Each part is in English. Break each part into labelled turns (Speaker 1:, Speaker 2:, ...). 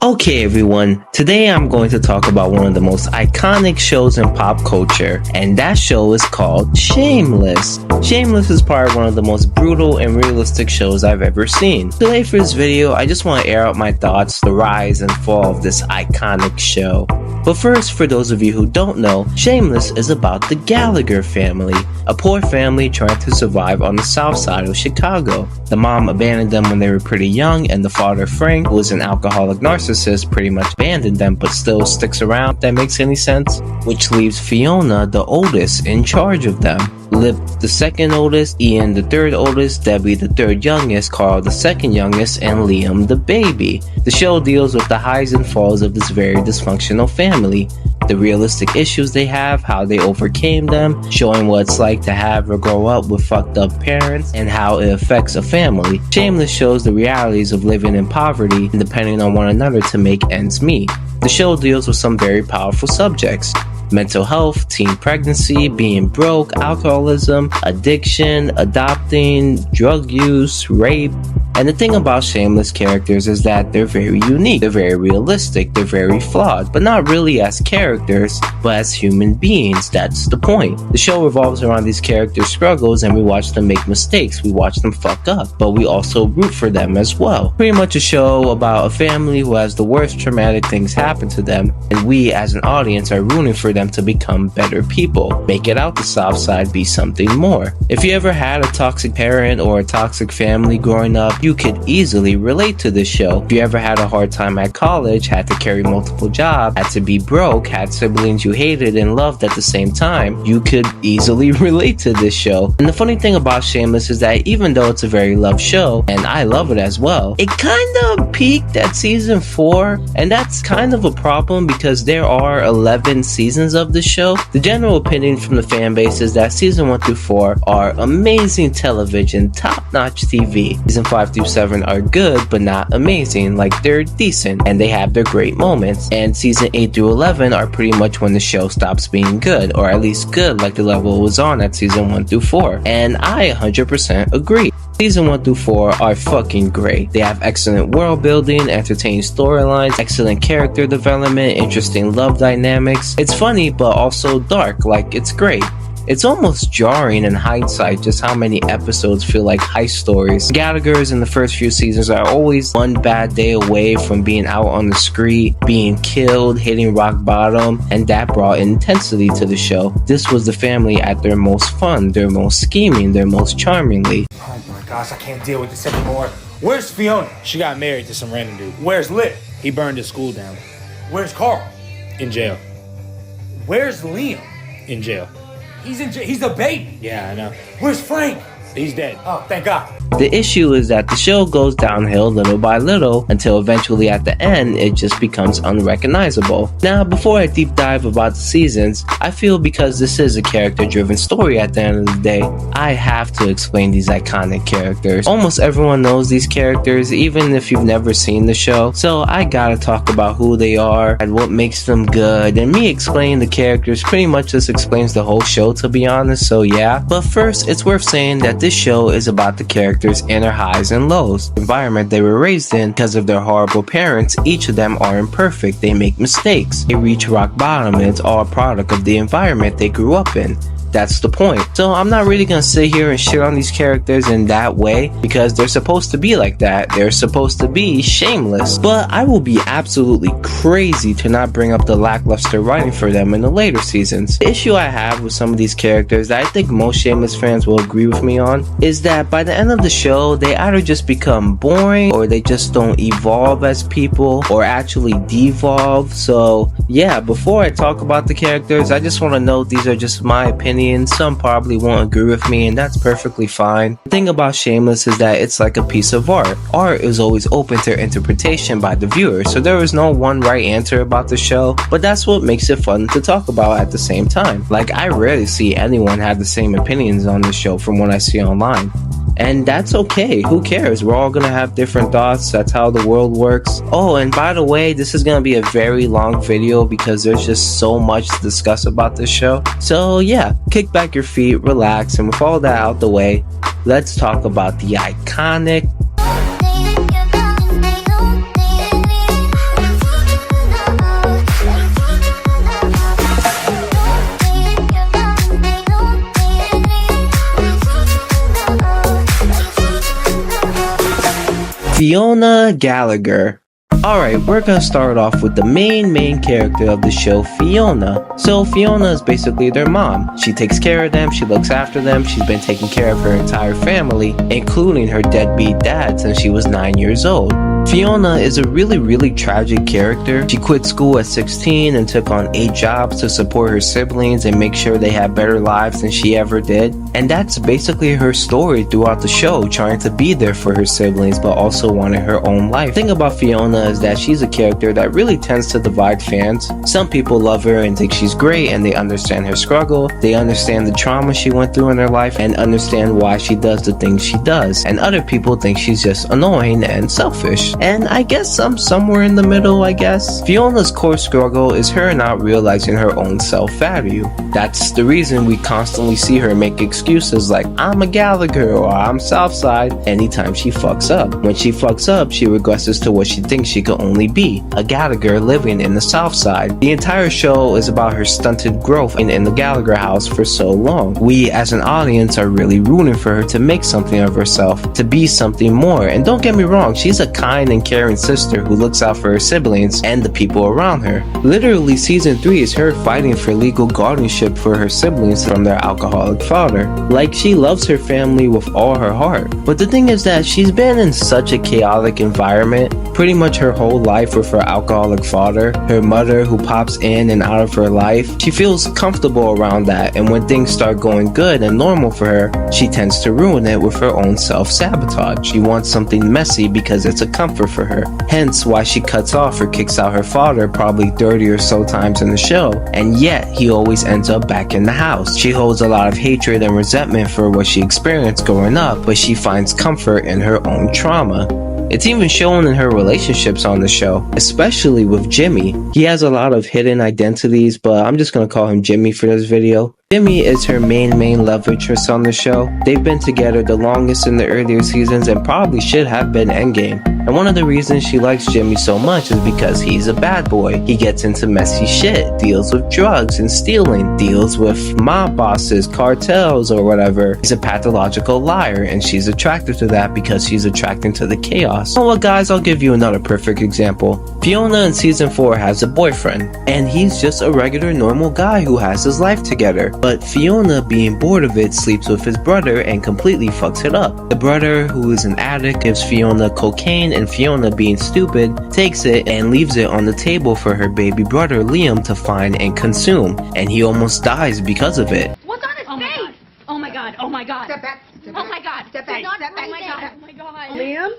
Speaker 1: Okay everyone, today I'm going to talk about one of the most iconic shows in pop culture, and that show is called Shameless. Shameless is probably one of the most brutal and realistic shows I've ever seen. Today for this video, I just want to air out my thoughts, the rise and fall of this iconic show. But first, for those of you who don't know, Shameless is about the Gallagher family, a poor family trying to survive on the south side of Chicago. The mom abandoned them when they were pretty young, and the father, Frank, who is an alcoholic narcissist, pretty much abandoned them but still sticks around, if that makes any sense. Which leaves Fiona, the oldest, in charge of them. Lip, the second oldest, Ian, the third oldest, Debbie, the third youngest, Carl, the second youngest, and Liam, the baby. The show deals with the highs and falls of this very dysfunctional family, the realistic issues they have, how they overcame them, showing what it's like to have or grow up with fucked up parents, and how it affects a family. Shameless shows the realities of living in poverty and depending on one another to make ends meet. The show deals with some very powerful subjects: mental health, teen pregnancy, being broke, alcoholism, addiction, adopting, drug use, rape. And the thing about Shameless characters is that they're very unique, they're very realistic, they're very flawed, but not really as characters, but as human beings. That's the point. The show revolves around these characters' struggles, and we watch them make mistakes, we watch them fuck up, but we also root for them as well. Pretty much a show about a family who has the worst traumatic things happen to them, and we as an audience are rooting for them to become better people, make it out the south side, be something more. If you ever had a toxic parent or a toxic family growing up, you could easily relate to this show. If you ever had a hard time at college, had to carry multiple jobs, had to be broke, had siblings you hated and loved at the same time, you could easily relate to this show. And the funny thing about Shameless is that even though it's a very loved show, and I love it as well, it kind of peaked at season 4, and that's kind of a problem because there are 11 seasons of the show. The general opinion from the fan base is that season 1 through 4 are amazing television, top-notch TV. Season 5 through 7 are good but not amazing, like they're decent and they have their great moments. And season 8 through 11 are pretty much when the show stops being good, or at least good like the level it was on at season 1 through 4. And I 100% agree. Season 1 through 4 are fucking great. They have excellent world building, entertaining storylines, excellent character development, interesting love dynamics. It's funny but also dark, like it's great. It's almost jarring in hindsight just how many episodes feel like heist stories. Gallagher's in the first few seasons are always one bad day away from being out on the street, being killed, hitting rock bottom, and that brought intensity to the show. This was the family at their most fun, their most scheming, their most charmingly.
Speaker 2: Oh my gosh, I can't deal with this anymore. Where's Fiona?
Speaker 3: She got married to some random dude.
Speaker 2: Where's Lip?
Speaker 3: He burned his school down.
Speaker 2: Where's Carl?
Speaker 3: In jail.
Speaker 2: Where's Liam?
Speaker 3: In jail.
Speaker 2: He's in jail. He's a baby.
Speaker 3: Yeah, I know.
Speaker 2: Where's Frank?
Speaker 3: He's dead.
Speaker 2: Oh, thank God.
Speaker 1: The issue is that the show goes downhill little by little until eventually at the end it just becomes unrecognizable. Now, before I deep dive about the seasons, I feel because this is a character-driven story at the end of the day, I have to explain these iconic characters. Almost everyone knows these characters, even if you've never seen the show, so I gotta talk about who they are and what makes them good, and me explaining the characters pretty much just explains the whole show, to be honest, so yeah. But first, it's worth saying that this show is about the characters' inner highs and lows, the environment they were raised in. Because of their horrible parents, each of them are imperfect, they make mistakes, they reach rock bottom, and it's all a product of the environment they grew up in. That's the point. So I'm not really gonna sit here and shit on these characters in that way because they're supposed to be like that. They're supposed to be shameless. But I will be absolutely crazy to not bring up the lackluster writing for them in the later seasons. The issue I have with some of these characters that I think most Shameless fans will agree with me on is that by the end of the show, they either just become boring or they just don't evolve as people or actually devolve. So yeah, before I talk about the characters, I just want to note these are just my opinions. Some probably won't agree with me, and that's perfectly fine. The thing about Shameless is that it's like a piece of art. Art is always open to interpretation by the viewer, so there is no one right answer about the show, but that's what makes it fun to talk about at the same time. Like, I rarely see anyone have the same opinions on the show from what I see online. And that's okay, who cares? We're all gonna have different thoughts, that's how the world works. Oh, and by the way, this is gonna be a very long video because there's just so much to discuss about this show. So yeah, kick back your feet, relax, and with all that out the way, let's talk about the iconic Fiona Gallagher. Alright, we're gonna start off with the main character of the show, Fiona. So Fiona is basically their mom. She takes care of them, she looks after them, she's been taking care of her entire family, including her deadbeat dad since she was 9 years old. Fiona is a really tragic character. She quit school at 16 and took on 8 jobs to support her siblings and make sure they had better lives than she ever did. And that's basically her story throughout the show, trying to be there for her siblings but also wanting her own life. The thing about Fiona is that she's a character that really tends to divide fans. Some people love her and think she's great and they understand her struggle, they understand the trauma she went through in her life and understand why she does the things she does. And other people think she's just annoying and selfish. And I guess I'm somewhere in the middle, I guess. Fiona's core struggle is her not realizing her own self-value. That's the reason we constantly see her make excuses like, I'm a Gallagher or I'm Southside, anytime she fucks up. When she fucks up, she regresses to what she thinks she could only be, a Gallagher living in the Southside. The entire show is about her stunted growth in the Gallagher house for so long. We as an audience are really rooting for her to make something of herself, to be something more. And don't get me wrong, she's a kind and caring sister who looks out for her siblings and the people around her. Literally, season 3 is her fighting for legal guardianship for her siblings from their alcoholic father. Like, she loves her family with all her heart. But the thing is that she's been in such a chaotic environment pretty much her whole life with her alcoholic father, her mother who pops in and out of her life. She feels comfortable around that, and when things start going good and normal for her, she tends to ruin it with her own self-sabotage. She wants something messy because it's a comfort for her. Hence why she cuts off or kicks out her father probably 30 or so times in the show, and yet he always ends up back in the house. She holds a lot of hatred and resentment for what she experienced growing up, but she finds comfort in her own trauma. It's even shown in her relationships on the show, especially with Jimmy. He has a lot of hidden identities, but I'm just gonna call him Jimmy for this video. Jimmy is her main love interest on the show. They've been together the longest in the earlier seasons and probably should have been endgame. And one of the reasons she likes Jimmy so much is because he's a bad boy. He gets into messy shit, deals with drugs and stealing, deals with mob bosses, cartels, or whatever. He's a pathological liar, and she's attracted to that because she's attracted to the chaos. You know what, guys, I'll give you another perfect example. Fiona in season 4 has a boyfriend, and he's just a regular normal guy who has his life together. But Fiona, being bored of it, sleeps with his brother and completely fucks it up. The brother, who is an addict, gives Fiona cocaine, and Fiona, being stupid, takes it and leaves it on the table for her baby brother Liam to find and consume, and he almost dies because of it.
Speaker 4: What's on his face?
Speaker 5: Oh my god, oh my god.
Speaker 4: Step back. Step
Speaker 5: Oh
Speaker 4: back.
Speaker 5: my god.
Speaker 4: Step back.
Speaker 5: Not
Speaker 4: Step back.
Speaker 5: oh my god. Oh my god.
Speaker 4: Liam?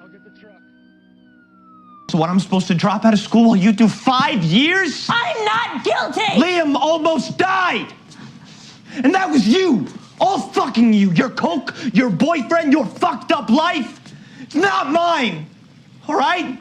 Speaker 3: I'll get the truck.
Speaker 6: So what, I'm supposed to drop out of school while you do 5 years?
Speaker 5: I'm not guilty!
Speaker 6: Liam almost died! And that was you! All fucking you! Your coke, your boyfriend, your fucked up life! It's not mine! Alright?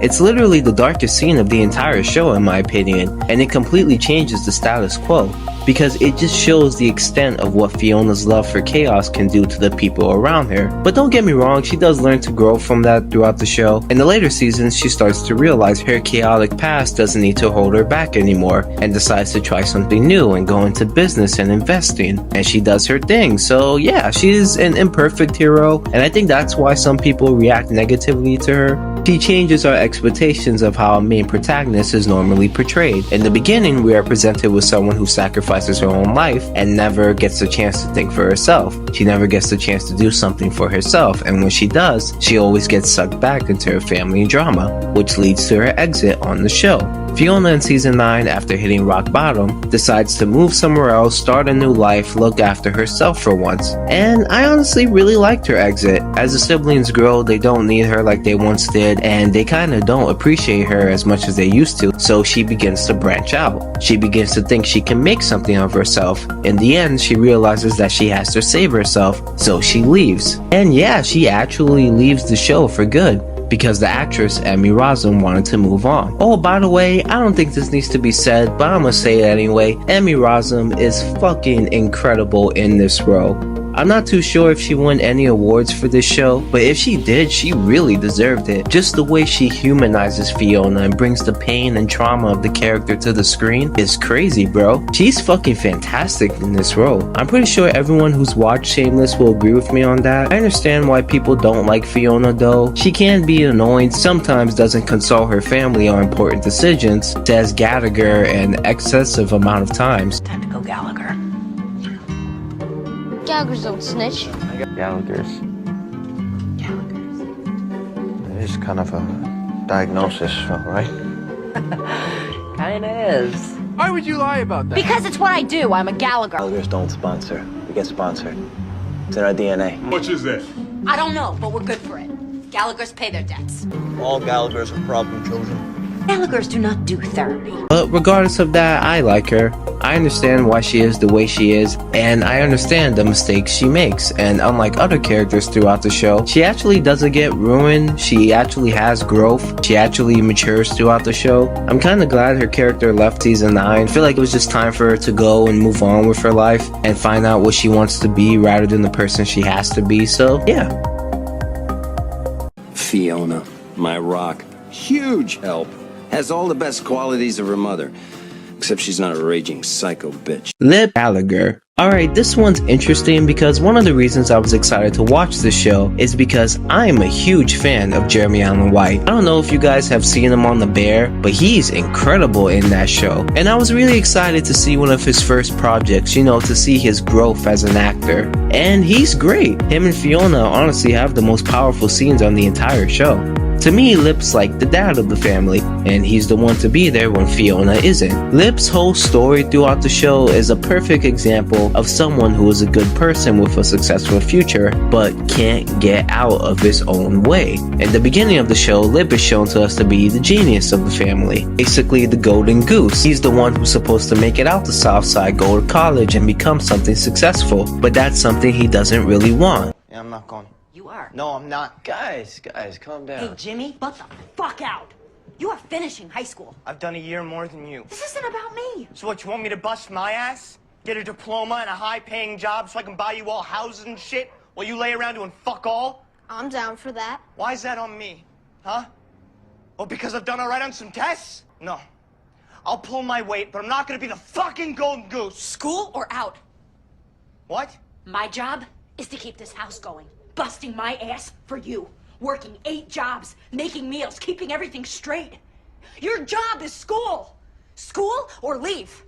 Speaker 1: It's literally the darkest scene of the entire show in my opinion, and it completely changes the status quo, because it just shows the extent of what Fiona's love for chaos can do to the people around her. But don't get me wrong, she does learn to grow from that throughout the show. In the later seasons, she starts to realize her chaotic past doesn't need to hold her back anymore, and decides to try something new and go into business and investing, and she does her thing. So yeah, she's an imperfect hero, and I think that's why some people react negatively to her. She changes our expectations of how a main protagonist is normally portrayed. In the beginning, we are presented with someone who sacrifices her own life and never gets the chance to think for herself. She never gets the chance to do something for herself, and when she does, she always gets sucked back into her family drama, which leads to her exit on the show. Fiona in season 9, after hitting rock bottom, decides to move somewhere else, start a new life, look after herself for once. And I honestly really liked her exit. As the siblings grow, they don't need her like they once did, and they kinda don't appreciate her as much as they used to, so she begins to branch out. She begins to think she can make something of herself. In the end, she realizes that she has to save herself, so she leaves. And yeah, she actually leaves the show for good, because the actress Emmy Rossum wanted to move on. Oh, by the way, I don't think this needs to be said, but I'm gonna say it anyway. Emmy Rossum is fucking incredible in this role. I'm not too sure if she won any awards for this show, but if she did, she really deserved it. Just the way she humanizes Fiona and brings the pain and trauma of the character to the screen is crazy, bro. She's fucking fantastic in this role. I'm pretty sure everyone who's watched Shameless will agree with me on that. I understand why people don't like Fiona though. She can be annoying, sometimes doesn't consult her family on important decisions, says Gallagher an excessive amount of times.
Speaker 5: Time to go, Gallagher.
Speaker 4: Gallagher's don't snitch.
Speaker 7: Gallagher's. It is kind of a diagnosis, right?
Speaker 8: Kinda is.
Speaker 9: Why would you lie about that?
Speaker 5: Because it's what I do. I'm a Gallagher.
Speaker 7: Gallagher's don't sponsor. We get sponsored. It's in our DNA.
Speaker 9: How much is this?
Speaker 5: I don't know, but we're good for it. Gallagher's pay their debts.
Speaker 7: All Gallagher's are problem children.
Speaker 5: Gallagher's do not do therapy.
Speaker 1: But regardless of that, I like her. I understand why she is the way she is, and I understand the mistakes she makes. And unlike other characters throughout the show, she actually doesn't get ruined. She actually has growth. She actually matures throughout the show. I'm kind of glad her character left season 9. I feel like it was just time for her to go and move on with her life and find out what she wants to be rather than the person she has to be. So yeah.
Speaker 10: Fiona, my rock. Huge help. Has all the best qualities of her mother. Except she's not a raging psycho bitch.
Speaker 1: Lip Gallagher. Alright, this one's interesting because one of the reasons I was excited to watch this show is because I'm a huge fan of Jeremy Allen White. I don't know if you guys have seen him on The Bear, but he's incredible in that show. And I was really excited to see one of his first projects, you know, to see his growth as an actor. And he's great. Him and Fiona honestly have the most powerful scenes on the entire show. To me, Lip's like the dad of the family, and he's the one to be there when Fiona isn't. Lip's whole story throughout the show is a perfect example of someone who is a good person with a successful future, but can't get out of his own way. In the beginning of the show, Lip is shown to us to be the genius of the family, basically the golden goose. He's the one who's supposed to make it out the South Side, go to college, and become something successful, but that's something he doesn't really want.
Speaker 7: Yeah, I'm not going.
Speaker 5: You are.
Speaker 7: No, I'm not. Guys, calm down.
Speaker 5: Hey, Jimmy, butt the fuck out. You are finishing high school.
Speaker 6: I've done a year more than you.
Speaker 5: This isn't about me.
Speaker 6: So what, you want me to bust my ass? Get a diploma and a high-paying job so I can buy you all houses and shit while you lay around doing fuck all?
Speaker 4: I'm down for that.
Speaker 6: Why is that on me? Huh? Oh, because I've done all right on some tests? No. I'll pull my weight, but I'm not gonna be the fucking golden goose.
Speaker 5: School or out?
Speaker 6: What?
Speaker 5: My job is to keep this house going. Busting my ass for you. Working 8 jobs, making meals, keeping everything straight. Your job is school. School or leave.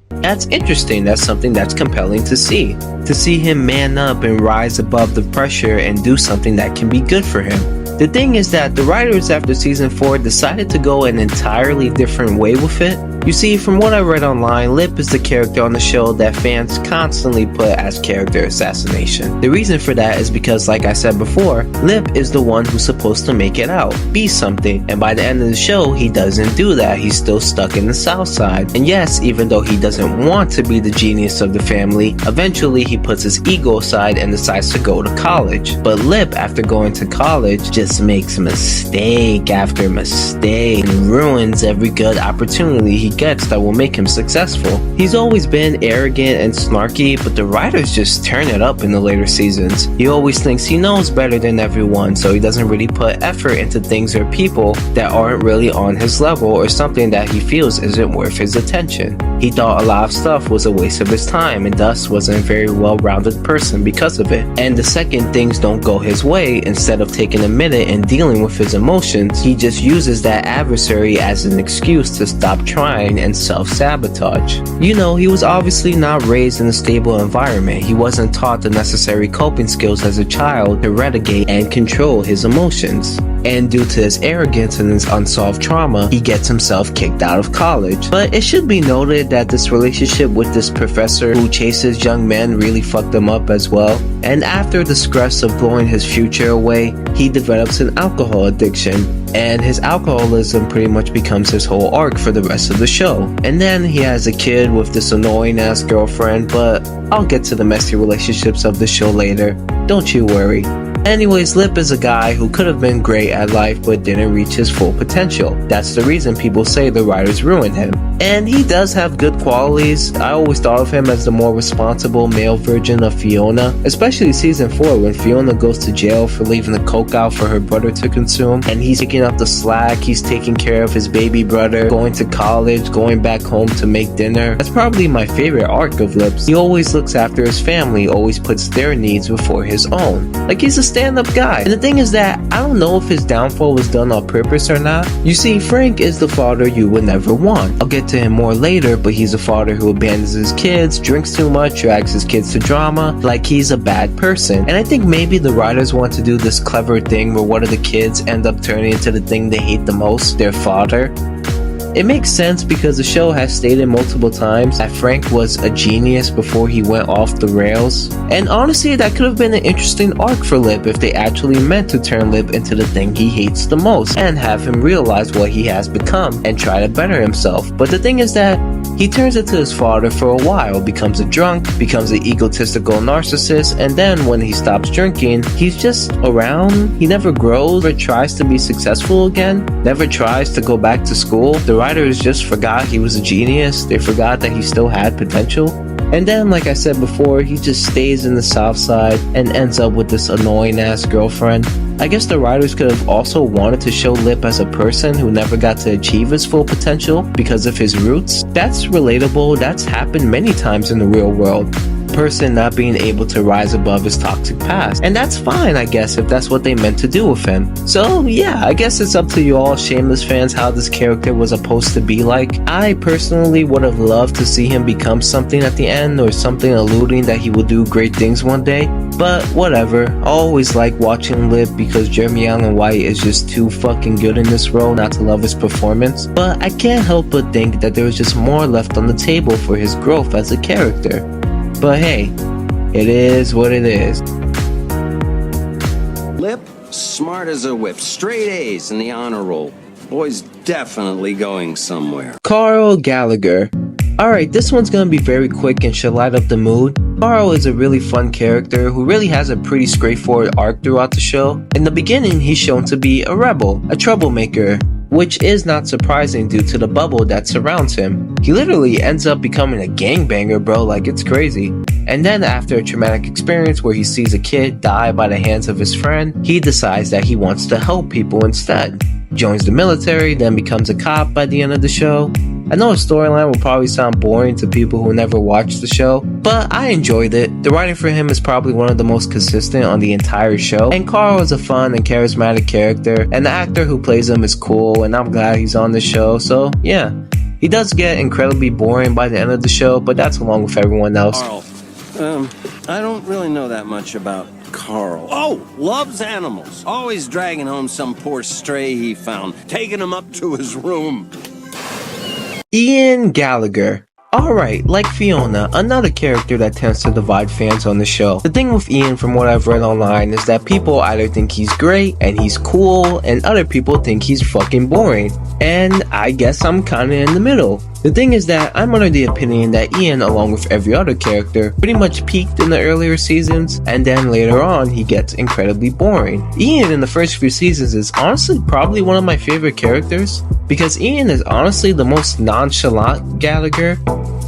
Speaker 1: That's interesting. That's something that's compelling to see. To see him man up and rise above the pressure and do something that can be good for him. The thing is that the writers after season 4 decided to go an entirely different way with it. You see, from what I read online, Lip is the character on the show that fans constantly put as character assassination. The reason for that is because, like I said before, Lip is the one who's supposed to make it out, be something, and by the end of the show, he doesn't do that. He's still stuck in the South Side. And yes, even though he doesn't want to be the genius of the family, eventually he puts his ego aside and decides to go to college. But Lip, after going to college, just makes mistake after mistake and ruins every good opportunity he gets that will make him successful. He's always been arrogant and snarky, but the writers just turn it up in the later seasons. He always thinks he knows better than everyone, so he doesn't really put effort into things or people that aren't really on his level or something that he feels isn't worth his attention. He thought a lot of stuff was a waste of his time and thus wasn't a very well-rounded person because of it. And the second things don't go his way, instead of taking a minute and dealing with his emotions, he just uses that adversary as an excuse to stop trying and self-sabotage. You know, he was obviously not raised in a stable environment. He wasn't taught the necessary coping skills as a child to relegate and control his emotions. And due to his arrogance and his unsolved trauma, he gets himself kicked out of college. But it should be noted that this relationship with this professor who chases young men really fucked him up as well. And after the stress of blowing his future away, he develops an alcohol addiction, and his alcoholism pretty much becomes his whole arc for the rest of the show. And then he has a kid with this annoying ass girlfriend, but I'll get to the messy relationships of the show later. Don't you worry. Anyways, Lip is a guy who could have been great at life but didn't reach his full potential. That's the reason people say the writers ruined him. And he does have good qualities. I always thought of him as the more responsible male version of Fiona, especially season 4 when Fiona goes to jail for leaving the coke out for her brother to consume, and he's picking up the slack, he's taking care of his baby brother, going to college, going back home to make dinner. That's probably my favorite arc of Lip's. He always looks after his family, always puts their needs before his own. Like, he's a stand-up guy. And the thing is that I don't know if his downfall was done on purpose or not. You see, Frank is the father you would never want. I'll get to him more later, but he's a father who abandons his kids, drinks too much, drags his kids to drama, like he's a bad person. And I think maybe the writers want to do this clever thing where one of the kids end up turning into the thing they hate the most, their father. It makes sense because the show has stated multiple times that Frank was a genius before he went off the rails. And honestly, that could have been an interesting arc for Lip if they actually meant to turn Lip into the thing he hates the most and have him realize what he has become and try to better himself. But the thing is that he turns into his father for a while, becomes a drunk, becomes an egotistical narcissist, and then when he stops drinking, he's just around. He never grows or tries to be successful again, never tries to go back to school. The writers just forgot he was a genius. They forgot that he still had potential. And then, like I said before, he just stays in the South Side and ends up with this annoying ass girlfriend. I guess the writers could have also wanted to show Lip as a person who never got to achieve his full potential because of his roots. That's relatable. That's happened many times in the real world. Person not being able to rise above his toxic past. And that's fine, I guess, if that's what they meant to do with him. So yeah, I guess it's up to you all Shameless fans how this character was supposed to be like. I personally would have loved to see him become something at the end, or something alluding that he will do great things one day. But whatever, I always like watching Lip because Jeremy Allen White is just too fucking good in this role not to love his performance. But I can't help but think that there was just more left on the table for his growth as a character. But hey, it is what it is.
Speaker 10: Lip, smart as a whip, straight A's in the honor roll. Boy's definitely going somewhere.
Speaker 1: Carl Gallagher. Alright, this one's gonna be very quick and should light up the mood. Carl is a really fun character who really has a pretty straightforward arc throughout the show. In the beginning, he's shown to be a rebel, a troublemaker, which is not surprising due to the bubble that surrounds him. He literally ends up becoming a gangbanger, bro, like it's crazy. And then after a traumatic experience where he sees a kid die by the hands of his friend, he decides that he wants to help people instead. Joins the military, then becomes a cop by the end of the show. I know his storyline will probably sound boring to people who never watched the show, but I enjoyed it. The writing for him is probably one of the most consistent on the entire show, and Carl is a fun and charismatic character, and the actor who plays him is cool, and I'm glad he's on the show, so yeah. He does get incredibly boring by the end of the show, but that's along with everyone else.
Speaker 10: Carl, I don't really know that much about Carl. Oh, loves animals. Always dragging home some poor stray he found, taking him up to his room.
Speaker 1: Ian Gallagher. Alright, like Fiona, another character that tends to divide fans on the show. The thing with Ian, from what I've read online, is that people either think he's great and he's cool, and other people think he's fucking boring. And I guess I'm kinda in the middle. The thing is that I'm under the opinion that Ian, along with every other character, pretty much peaked in the earlier seasons, and then later on he gets incredibly boring. Ian in the first few seasons is honestly probably one of my favorite characters, because Ian is honestly the most nonchalant Gallagher.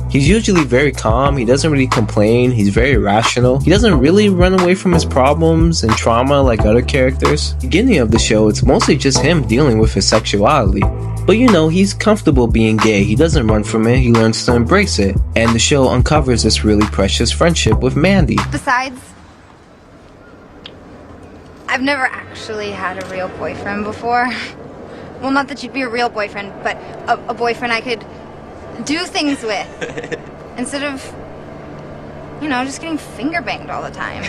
Speaker 1: He's usually very calm, he doesn't really complain, he's very rational, he doesn't really run away from his problems and trauma like other characters. Beginning of the show, it's mostly just him dealing with his sexuality. But you know, he's comfortable being gay, he doesn't run from it, he learns to embrace it. And the show uncovers this really precious friendship with Mandy.
Speaker 11: Besides, I've never actually had a real boyfriend before. Well, not that you'd be a real boyfriend, but a boyfriend I could do things with. Instead of, you know, just getting finger banged all the time.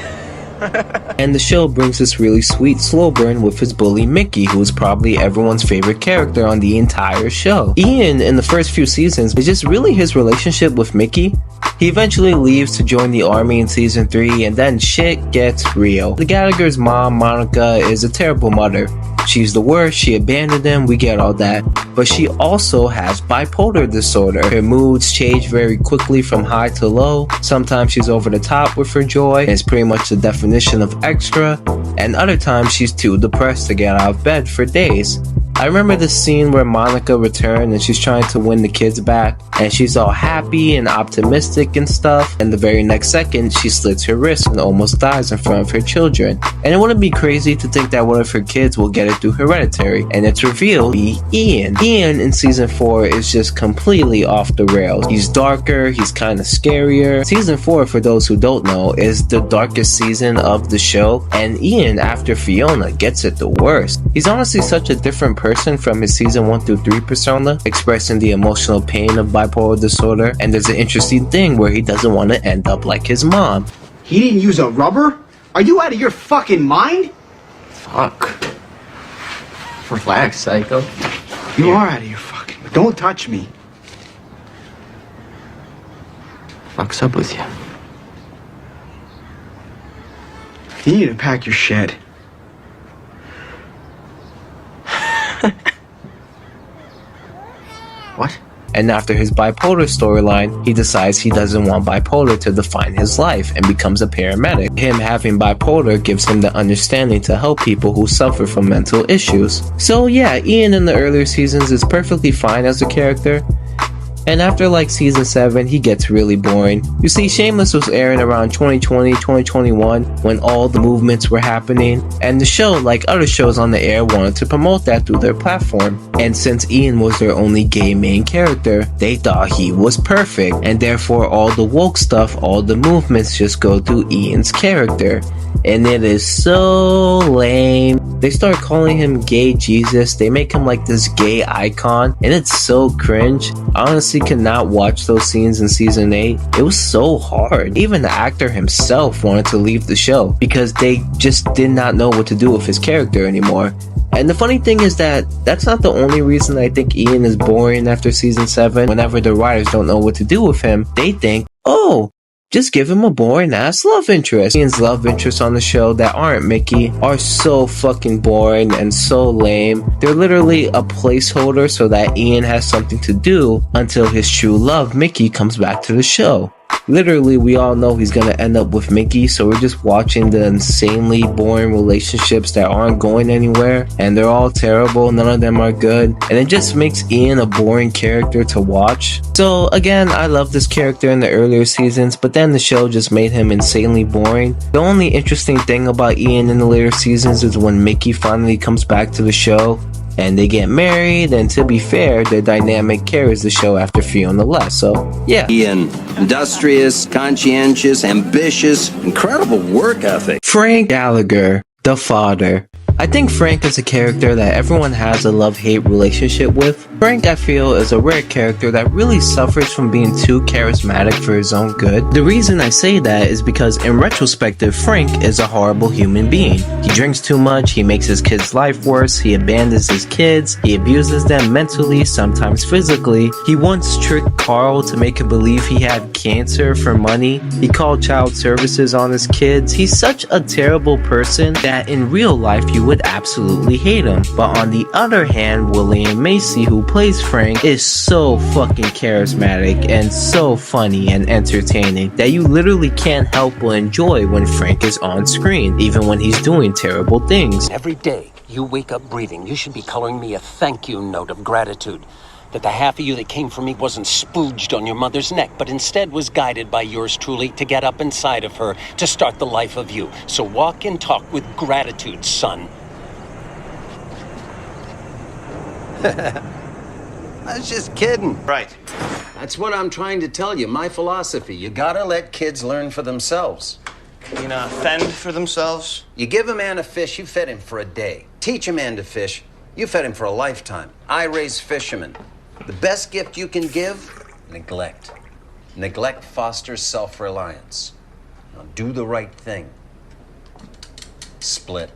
Speaker 1: And the show brings this really sweet slow burn with his bully Mickey, who is probably everyone's favorite character on the entire show. Ian, in the first few seasons, is just really his relationship with Mickey. He eventually leaves to join the army in season 3, and then shit gets real. The Gallagher's mom, Monica, is a terrible mother. She's the worst, she abandoned him, we get all that. but she also has bipolar disorder. Her moods change very quickly from high to low. Sometimes she's over the top with her joy, and it's pretty much the definition of extra, and other times she's too depressed to get out of bed for days. I remember the scene where Monica returned and she's trying to win the kids back, and she's all happy and optimistic and stuff, and the very next second she slits her wrist and almost dies in front of her children. And it wouldn't be crazy to think that one of her kids will get it through hereditary, and it's revealed to be Ian. Ian in season 4 is just completely off the rails. He's darker, he's kind of scarier. Season 4, for those who don't know, is the darkest season of the show, and Ian, after Fiona, gets it the worst. He's honestly such a different person from his season 1 through 3 persona, expressing the emotional pain of bipolar disorder, and there's an interesting thing where he doesn't want to end up like his mom.
Speaker 12: He didn't use a rubber? Are you out of your fucking mind?
Speaker 8: Fuck. Relax, psycho.
Speaker 12: You are out of your fucking... Don't touch me.
Speaker 8: Fuck's up with you?
Speaker 12: You need to pack your shit.
Speaker 8: What?
Speaker 1: And after his bipolar storyline, he decides he doesn't want bipolar to define his life and becomes a paramedic. Him having bipolar gives him the understanding to help people who suffer from mental issues. So yeah, Ian in the earlier seasons is perfectly fine as a character. And after like season 7, he gets really boring. You see, Shameless was airing around 2020, 2021 when all the movements were happening, and the show, like other shows on the air, wanted to promote that through their platform. And since Ian was their only gay main character, they thought he was perfect, and therefore all the woke stuff, all the movements just go through Ian's character. And it is so lame. They start calling him Gay Jesus. They make him like this gay icon, and it's so cringe. I honestly cannot watch those scenes in season 8. It was so hard. Even the actor himself wanted to leave the show because they just did not know what to do with his character anymore. And the funny thing is that that's not the only reason I think Ian is boring after season 7. Whenever the writers don't know what to do with him, they think, oh, just give him a boring ass love interest. Ian's love interests on the show that aren't Mickey are so fucking boring and so lame. They're literally a placeholder so that Ian has something to do until his true love, Mickey, comes back to the show. Literally, we all know he's gonna end up with Mickey, so we're just watching the insanely boring relationships that aren't going anywhere, and they're all terrible, none of them are good, and it just makes Ian a boring character to watch. So again, I love this character in the earlier seasons, but then the show just made him insanely boring. The only interesting thing about Ian in the later seasons is when Mickey finally comes back to the show, and they get married, and to be fair, their dynamic carries the show after Fiona left, so yeah.
Speaker 10: Ian, industrious, conscientious, ambitious, incredible work ethic.
Speaker 1: Frank Gallagher, the father. I think Frank is a character that everyone has a love-hate relationship with. Frank, I feel, is a rare character that really suffers from being too charismatic for his own good. The reason I say that is because in retrospective, Frank is a horrible human being. He drinks too much, he makes his kids' life worse, he abandons his kids, he abuses them mentally, sometimes physically. He once tricked Carl to make him believe he had cancer for money. He called child services on his kids. He's such a terrible person that in real life you would absolutely hate him. But on the other hand, William Macy, who plays Frank, is so fucking charismatic and so funny and entertaining that you literally can't help but enjoy when Frank is on screen, even when he's doing terrible things.
Speaker 13: Every day you wake up breathing, you should be coloring me a thank you note of gratitude. That the half of you that came from me wasn't spooged on your mother's neck, but instead was guided by yours truly to get up inside of her to start the life of you. So walk and talk with gratitude, son.
Speaker 10: I was just kidding.
Speaker 2: Right.
Speaker 10: That's what I'm trying to tell you. My philosophy. You gotta let kids learn for themselves.
Speaker 7: You know, fend for themselves?
Speaker 10: You give a man a fish, you fed him for a day. Teach a man to fish, you fed him for a lifetime. I raise fishermen. The best gift you can give? Neglect. Neglect fosters self-reliance. Now do the right thing. Split.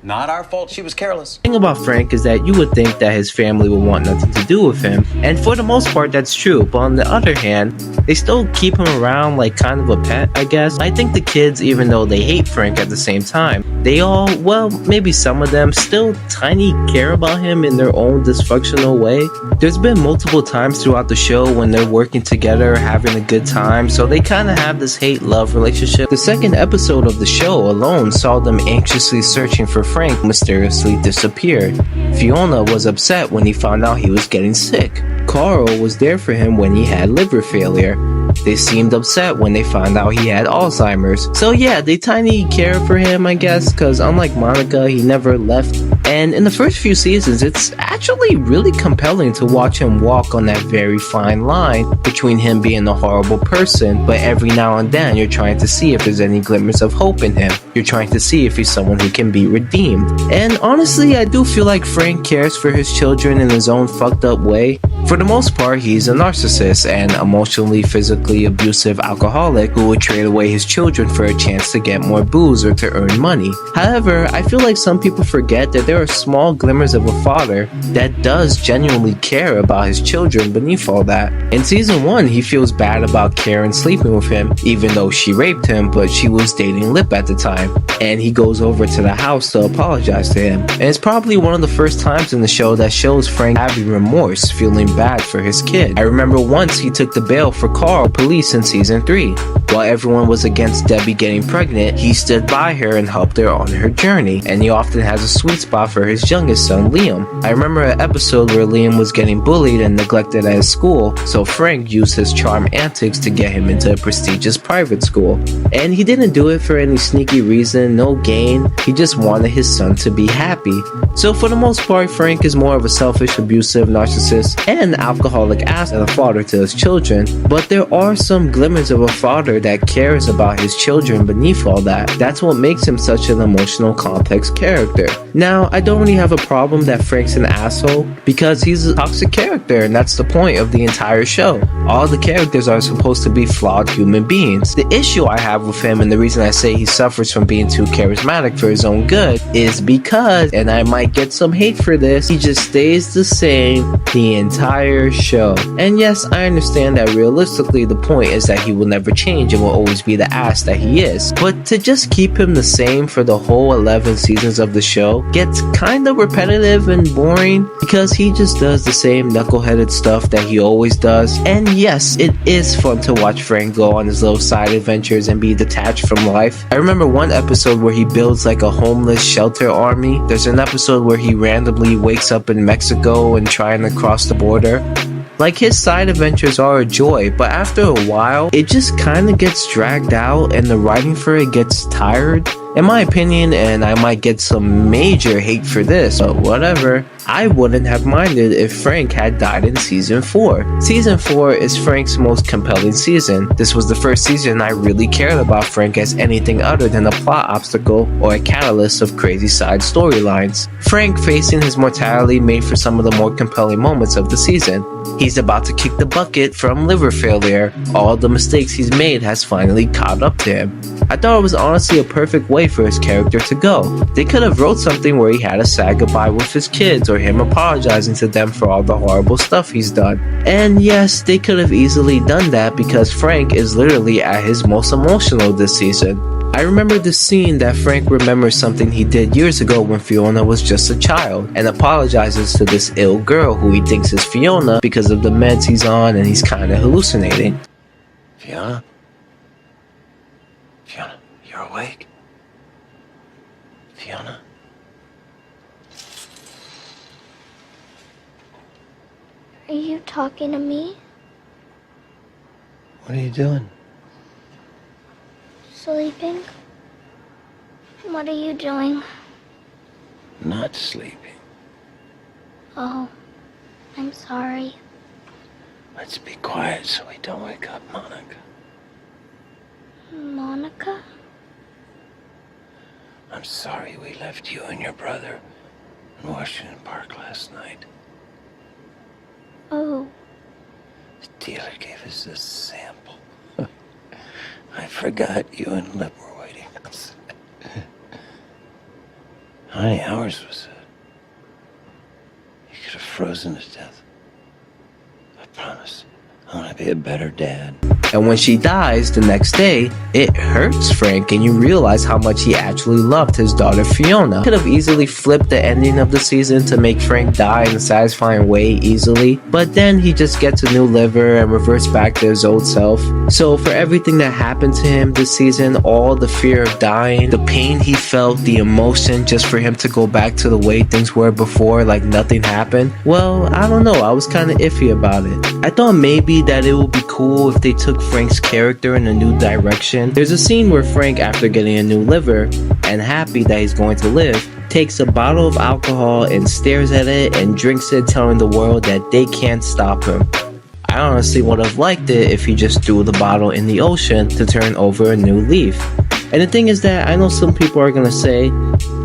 Speaker 10: Not our fault she was careless.
Speaker 1: The thing about Frank is that you would think that his family would want nothing to do with him, and for the most part that's true, but on the other hand, they still keep him around like kind of a pet, I guess. I think the kids, even though they hate Frank at the same time, they all, well, maybe some of them still tiny care about him in their own dysfunctional way. There's been multiple times throughout the show when they're working together, having a good time, so they kind of have this hate-love relationship. The second episode of the show alone saw them anxiously searching for Frank, who mysteriously disappeared. Fiona was upset when he found out he was getting sick. Carl was there for him when he had liver failure. They seemed upset when they found out he had Alzheimer's. So yeah, they tiny care for him, I guess, because unlike Monica, he never left. And in the first few seasons, it's actually really compelling to watch him walk on that very fine line between him being a horrible person, but every now and then you're trying to see if there's any glimmers of hope in him. You're trying to see if he's someone who can be redeemed. And honestly, I do feel like Frank cares for his children in his own fucked up way. For the most part, he's a narcissist and emotionally, physically abusive alcoholic who would trade away his children for a chance to get more booze or to earn money. However, I feel like some people forget that there are small glimmers of a father that does genuinely care about his children beneath all that. In season 1, he feels bad about Karen sleeping with him, even though she raped him, but she was dating Lip at the time, and he goes over to the house to apologize to him. And it's probably one of the first times in the show that shows Frank having remorse, feeling bad for his kid. I remember once he took the bail for Carl police in season 3. While everyone was against Debbie getting pregnant, he stood by her and helped her on her journey, and he often has a sweet spot for his youngest son, Liam. I remember an episode where Liam was getting bullied and neglected at his school, so Frank used his charm antics to get him into a prestigious private school. And he didn't do it for any sneaky reason, no gain, he just wanted his son to be happy. So for the most part, Frank is more of a selfish, abusive narcissist and alcoholic ass and a father to his children, but there are some glimmers of a father that cares about his children beneath all that. That's what makes him such an emotional, complex character. Now, I don't really have a problem that Frank's an asshole, because he's a toxic character, and that's the point of the entire show. All the characters are supposed to be flawed human beings. The issue I have with him, and the reason I say he suffers from being too charismatic for his own good, is because, and I might get some hate for this, he just stays the same the entire show. And yes, I understand that realistically the point is that he will never change and will always be the ass that he is. But to just keep him the same for the whole 11 seasons of the show gets kinda repetitive and boring, because he just does the same knuckleheaded stuff that he always does. And yes, it is fun to watch Frank go on his little side adventures and be detached from life. I remember one episode where he builds like a homeless shelter army. There's an episode where he randomly wakes up in Mexico and trying to cross the border. Like, his side adventures are a joy, but after a while, it just kinda gets dragged out and the writing for it gets tired. In my opinion, and I might get some major hate for this, but whatever, I wouldn't have minded if Frank had died in season 4. Season 4 is Frank's most compelling season. This was the first season I really cared about Frank as anything other than a plot obstacle or a catalyst of crazy side storylines. Frank facing his mortality made for some of the more compelling moments of the season. He's about to kick the bucket from liver failure. All the mistakes he's made has finally caught up to him. I thought it was honestly a perfect way for his character to go. They could have wrote something where he had a sad goodbye with his kids, or him apologizing to them for all the horrible stuff he's done. And yes, they could have easily done that because Frank is literally at his most emotional this season. I remember the scene that Frank remembers something he did years ago when Fiona was just a child, and apologizes to this ill girl who he thinks is Fiona because of the meds he's on and he's kinda hallucinating.
Speaker 7: Fiona? Fiona, you're awake? Fiona?
Speaker 4: Are you talking to me?
Speaker 7: What are you doing?
Speaker 4: Sleeping? What are you doing?
Speaker 7: Not sleeping.
Speaker 4: Oh, I'm sorry.
Speaker 7: Let's be quiet so we don't wake up Monica.
Speaker 4: Monica?
Speaker 7: I'm sorry we left you and your brother in Washington Park last night.
Speaker 4: Oh.
Speaker 7: The dealer gave us a sample. I forgot you and Lip were waiting outside. How many hours was it? You could have frozen to death. I promise. I want to be a better dad.
Speaker 1: And when she dies the next day, it hurts Frank, and you realize how much he actually loved his daughter Fiona. Could have easily flipped the ending of the season to make Frank die in a satisfying way easily, but then he just gets a new liver and reverts back to his old self. So for everything that happened to him this season, all the fear of dying, the pain he felt, the emotion just for him to go back to the way things were before, like nothing happened, well, I don't know, I was kind of iffy about it. I thought maybe that it would be cool if they took Frank's character in a new direction. There's a scene where Frank, after getting a new liver and happy that he's going to live, takes a bottle of alcohol and stares at it and drinks it, telling the world that they can't stop him. I honestly would have liked it if he just threw the bottle in the ocean to turn over a new leaf. And the thing is that I know some people are gonna say,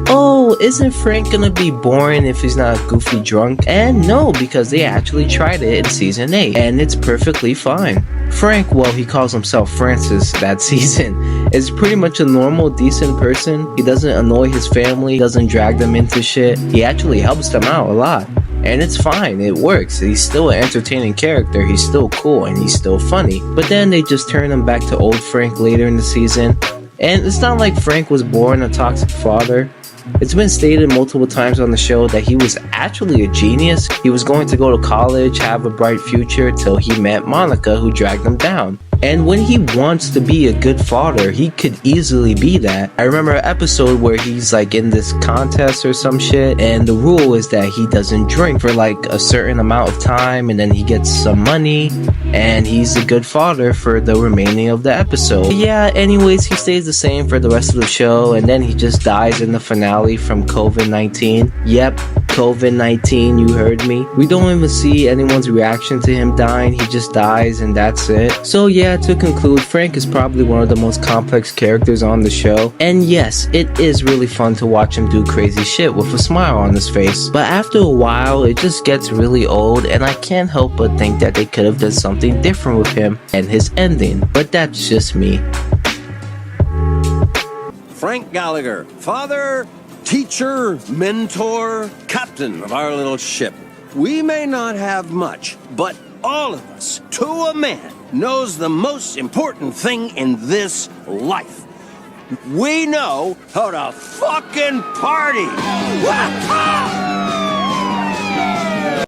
Speaker 1: oh, isn't Frank gonna be boring if he's not a goofy drunk? And no, because they actually tried it in season 8, and it's perfectly fine. Frank, well, he calls himself Francis that season, is pretty much a normal, decent person. He doesn't annoy his family, doesn't drag them into shit. He actually helps them out a lot. And it's fine, it works. He's still an entertaining character, he's still cool, and he's still funny. But then they just turn him back to old Frank later in the season. And it's not like Frank was born a toxic father. It's been stated multiple times on the show that he was actually a genius. He was going to go to college, have a bright future, till he met Monica, who dragged him down. And when he wants to be a good father, he could easily be that. I remember an episode where he's like in this contest or some shit, and the rule is that he doesn't drink for like a certain amount of time, and then he gets some money, and he's a good father for the remaining of the episode. But yeah, anyways, he stays the same for the rest of the show, and then he just dies in the finale from COVID-19. Yep, COVID-19, you heard me. We don't even see anyone's reaction to him dying, he just dies and that's it. So yeah, to conclude, Frank is probably one of the most complex characters on the show, and yes, it is really fun to watch him do crazy shit with a smile on his face. But after a while, it just gets really old, and I can't help but think that they could have done something different with him and his ending, but that's just me.
Speaker 13: Frank Gallagher, father, teacher, mentor, captain of our little ship. We may not have much, but all of us, to a man, knows the most important thing in this life. We know how to fucking party.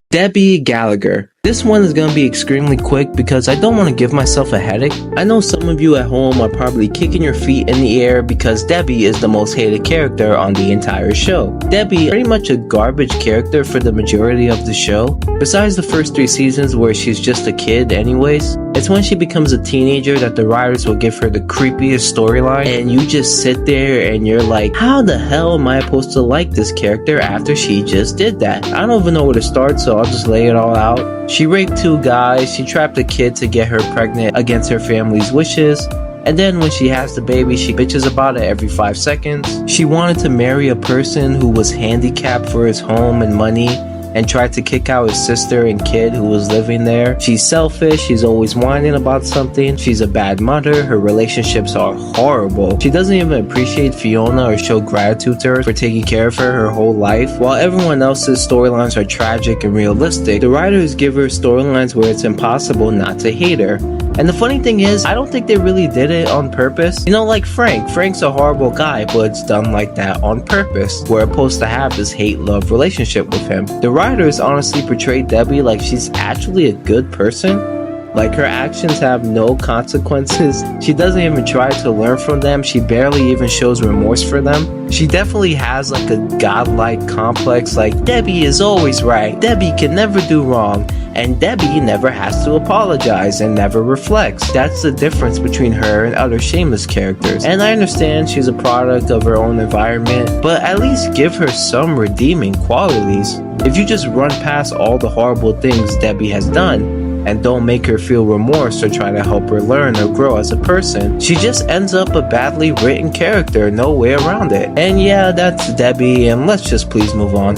Speaker 1: Debbie Gallagher. This one is going to be extremely quick because I don't want to give myself a headache. I know some of you at home are probably kicking your feet in the air because Debbie is the most hated character on the entire show. Debbie, pretty much a garbage character for the majority of the show. Besides the first 3 seasons where she's just a kid anyways, it's when she becomes a teenager that the writers will give her the creepiest storyline, and you just sit there and you're like, how the hell am I supposed to like this character after she just did that? I don't even know where to start, so I'll just lay it all out. She raped 2 guys, she trapped a kid to get her pregnant against her family's wishes, and then when she has the baby, she bitches about it every 5 seconds. She wanted to marry a person who was handicapped for his home and money, and tried to kick out his sister and kid who was living there. She's selfish, she's always whining about something, she's a bad mother, her relationships are horrible. She doesn't even appreciate Fiona or show gratitude to her for taking care of her whole life. While everyone else's storylines are tragic and realistic, the writers give her storylines where it's impossible not to hate her. And the funny thing is, I don't think they really did it on purpose. You know, like Frank. Frank's a horrible guy, but it's done like that on purpose. We're supposed to have this hate-love relationship with him. The writers honestly portrayed Debbie like she's actually a good person. Like her actions have no consequences. She doesn't even try to learn from them. She barely even shows remorse for them. She definitely has like a godlike complex, like Debbie is always right. Debbie can never do wrong. And Debbie never has to apologize and never reflects. That's the difference between her and other Shameless characters. And I understand she's a product of her own environment, but at least give her some redeeming qualities. If you just run past all the horrible things Debbie has done, and don't make her feel remorse or try to help her learn or grow as a person, she just ends up a badly written character, no way around it. And yeah, that's Debbie, and let's just please move on.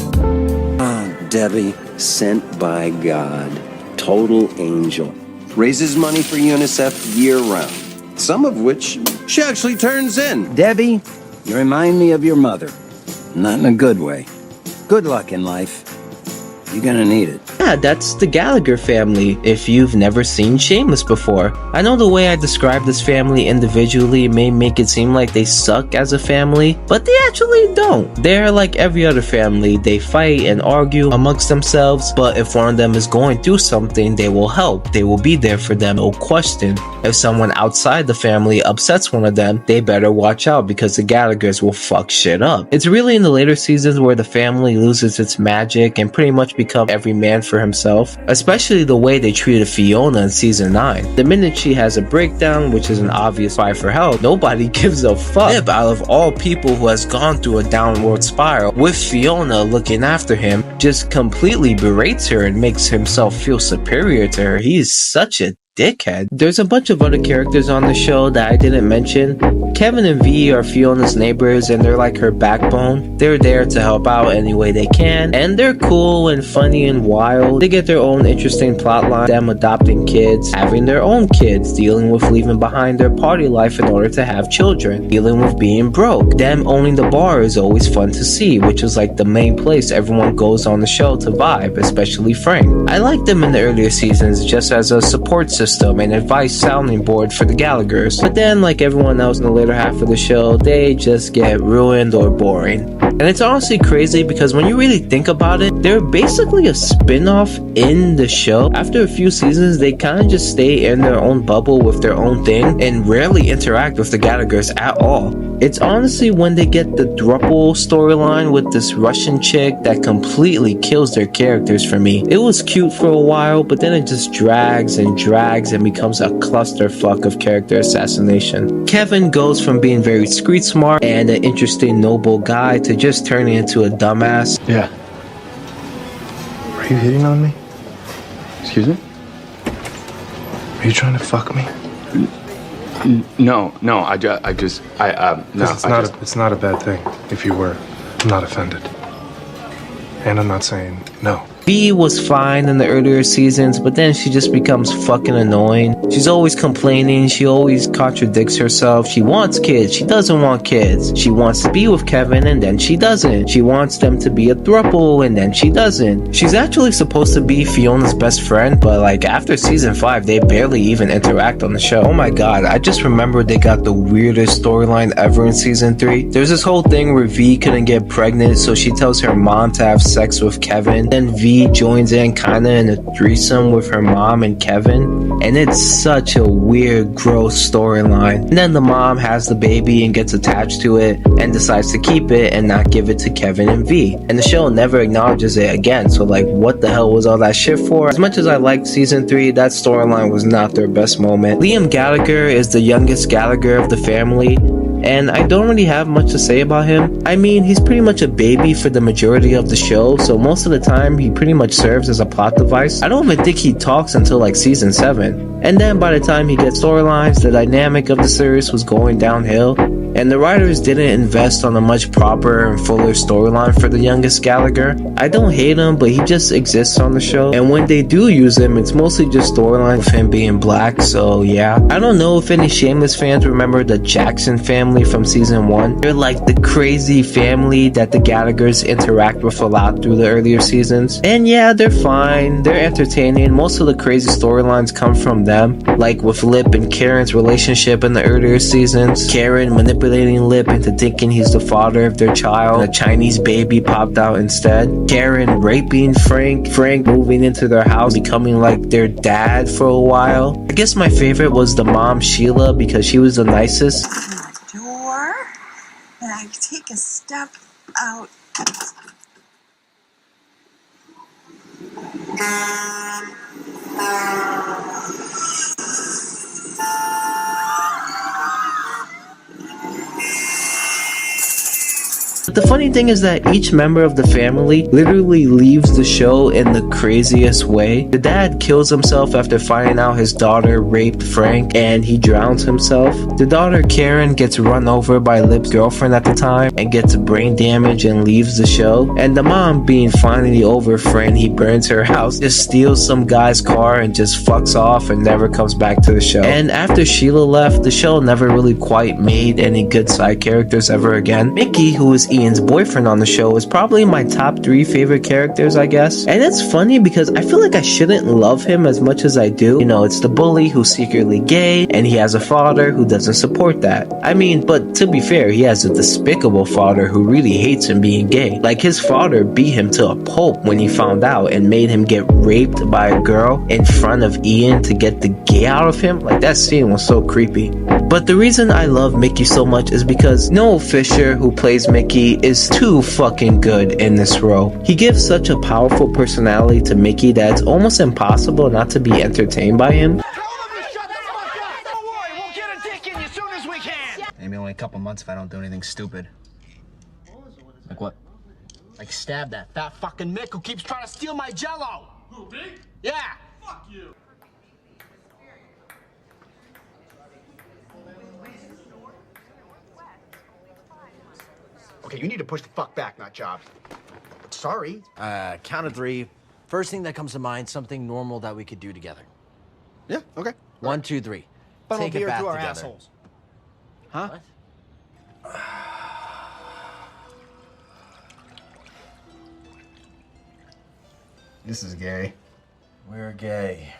Speaker 13: Debbie, sent by God, total angel. Raises money for UNICEF year-round, some of which she actually turns in.
Speaker 14: Debbie, you remind me of your mother. Not in a good way. Good luck in life. You're gonna need it.
Speaker 1: Yeah, yeah, that's the Gallagher family, if you've never seen Shameless before. I know the way I describe this family individually may make it seem like they suck as a family, but they actually don't. They're like every other family. They fight and argue amongst themselves, but if one of them is going through something, they will help. They will be there for them, no question. If someone outside the family upsets one of them, they better watch out because the Gallaghers will fuck shit up. It's really in the later seasons where the family loses its magic and pretty much become every man for himself, especially the way they treated Fiona in season 9. The minute she has a breakdown, which is an obvious cry for help, nobody gives a fuck. Nib, out of all people who has gone through a downward spiral, with Fiona looking after him, just completely berates her and makes himself feel superior to her. He is such a dickhead. There's a bunch of other characters on the show that I didn't mention. Kevin and V are Fiona's neighbors and they're like her backbone. They're there to help out any way they can, and they're cool and funny and wild. They get their own interesting plotline, them adopting kids, having their own kids, dealing with leaving behind their party life in order to have children, dealing with being broke. Them owning the bar is always fun to see, which is like the main place everyone goes on the show to vibe, especially Frank. I liked them in the earlier seasons just as a support system and advice sounding board for the Gallaghers, but then like everyone else in the later half of the show, they just get ruined or boring. And it's honestly crazy because when you really think about it, they're basically a spin-off in the show. After a few seasons, they kind of just stay in their own bubble with their own thing and rarely interact with the Gallaghers at all. It's honestly when they get the throuple storyline with this Russian chick that completely kills their characters for me. It was cute for a while, but then it just drags and becomes a clusterfuck of character assassination. Kevin goes from being very street smart and an interesting noble guy to just turning into a dumbass.
Speaker 15: Yeah. Are you hitting on me? Excuse me? Are you trying to fuck me?
Speaker 9: No, I just, no.
Speaker 15: It's not a bad thing if you were. I'm not offended. And I'm not saying no.
Speaker 1: V was fine in the earlier seasons, but then she just becomes fucking annoying. She's always complaining, she always contradicts herself. She wants kids, she doesn't want kids. She wants to be with Kevin and then she doesn't. She wants them to be a throuple and then she doesn't. She's actually supposed to be Fiona's best friend, but like after season 5, they barely even interact on the show. Oh my god, I just remember they got the weirdest storyline ever in season 3. There's this whole thing where V couldn't get pregnant, so she tells her mom to have sex with Kevin. Then V joins in kinda in a threesome with her mom and Kevin, and it's such a weird, gross storyline. And then the mom has the baby and gets attached to it and decides to keep it and not give it to Kevin and V. And the show never acknowledges it again, so like what the hell was all that shit for? As much as I liked season 3, that storyline was not their best moment. Liam Gallagher is the youngest Gallagher of the family, and I don't really have much to say about him. I mean, he's pretty much a baby for the majority of the show, so most of the time he pretty much serves as a plot device. I don't even think he talks until like season 7. And then by the time he gets storylines, the dynamic of the series was going downhill, and the writers didn't invest on a much proper and fuller storyline for the youngest Gallagher. I don't hate him, but he just exists on the show, and when they do use him, it's mostly just storyline with him being black, so yeah. I don't know if any Shameless fans remember the Jackson family from season 1. They're like the crazy family that the Gallaghers interact with a lot through the earlier seasons. And yeah, they're fine, they're entertaining. Most of the crazy storylines come from them, like with Lip and Karen's relationship in the earlier seasons. Karen manipulating Lip into thinking he's the father of their child, and a Chinese baby popped out instead. Karen raping Frank moving into their house, becoming like their dad for a while. I guess my favorite was the mom Sheila because she was the nicest.
Speaker 16: Door, and I take a step out.
Speaker 1: But the funny thing is that each member of the family literally leaves the show in the craziest way. The dad kills himself after finding out his daughter raped Frank and he drowns himself. The daughter Karen gets run over by Lip's girlfriend at the time and gets brain damage and leaves the show. And the mom, being finally over Frank, he burns her house, just steals some guy's car and just fucks off and never comes back to the show. And after Sheila left, the show never really quite made any good side characters ever again. Mickey, who is Ian Ian's boyfriend on the show, is probably my top 3 favorite characters, I guess. And it's funny because I feel like I shouldn't love him as much as I do. You know, it's the bully who's secretly gay, and he has a father who doesn't support that. I mean, but to be fair, he has a despicable father who really hates him being gay. Like, his father beat him to a pulp when he found out and made him get raped by a girl in front of Ian to get the gay out of him. Like, that scene was so creepy. But the reason I love Mickey so much is because Noel Fisher, who plays Mickey, is too fucking good in this role. He gives such a powerful personality to Mickey that it's almost impossible not to be entertained by him.
Speaker 12: Maybe only a couple months if I don't do anything stupid.
Speaker 8: Like what?
Speaker 12: Like stab that fat fucking Mick who keeps trying to steal my jello!
Speaker 17: Who, me?
Speaker 12: Yeah!
Speaker 17: Fuck you!
Speaker 12: Okay, you need to push the fuck back, not jobs. Sorry.
Speaker 18: Count of 3. First thing that comes to mind, something normal that we could do together.
Speaker 12: Yeah, okay.
Speaker 18: 1, 2, 3.
Speaker 12: Funnel
Speaker 18: Take a
Speaker 12: beer
Speaker 18: bath
Speaker 12: through our
Speaker 18: together.
Speaker 12: assholes. Huh?
Speaker 18: What?
Speaker 12: This is gay.
Speaker 18: We're gay.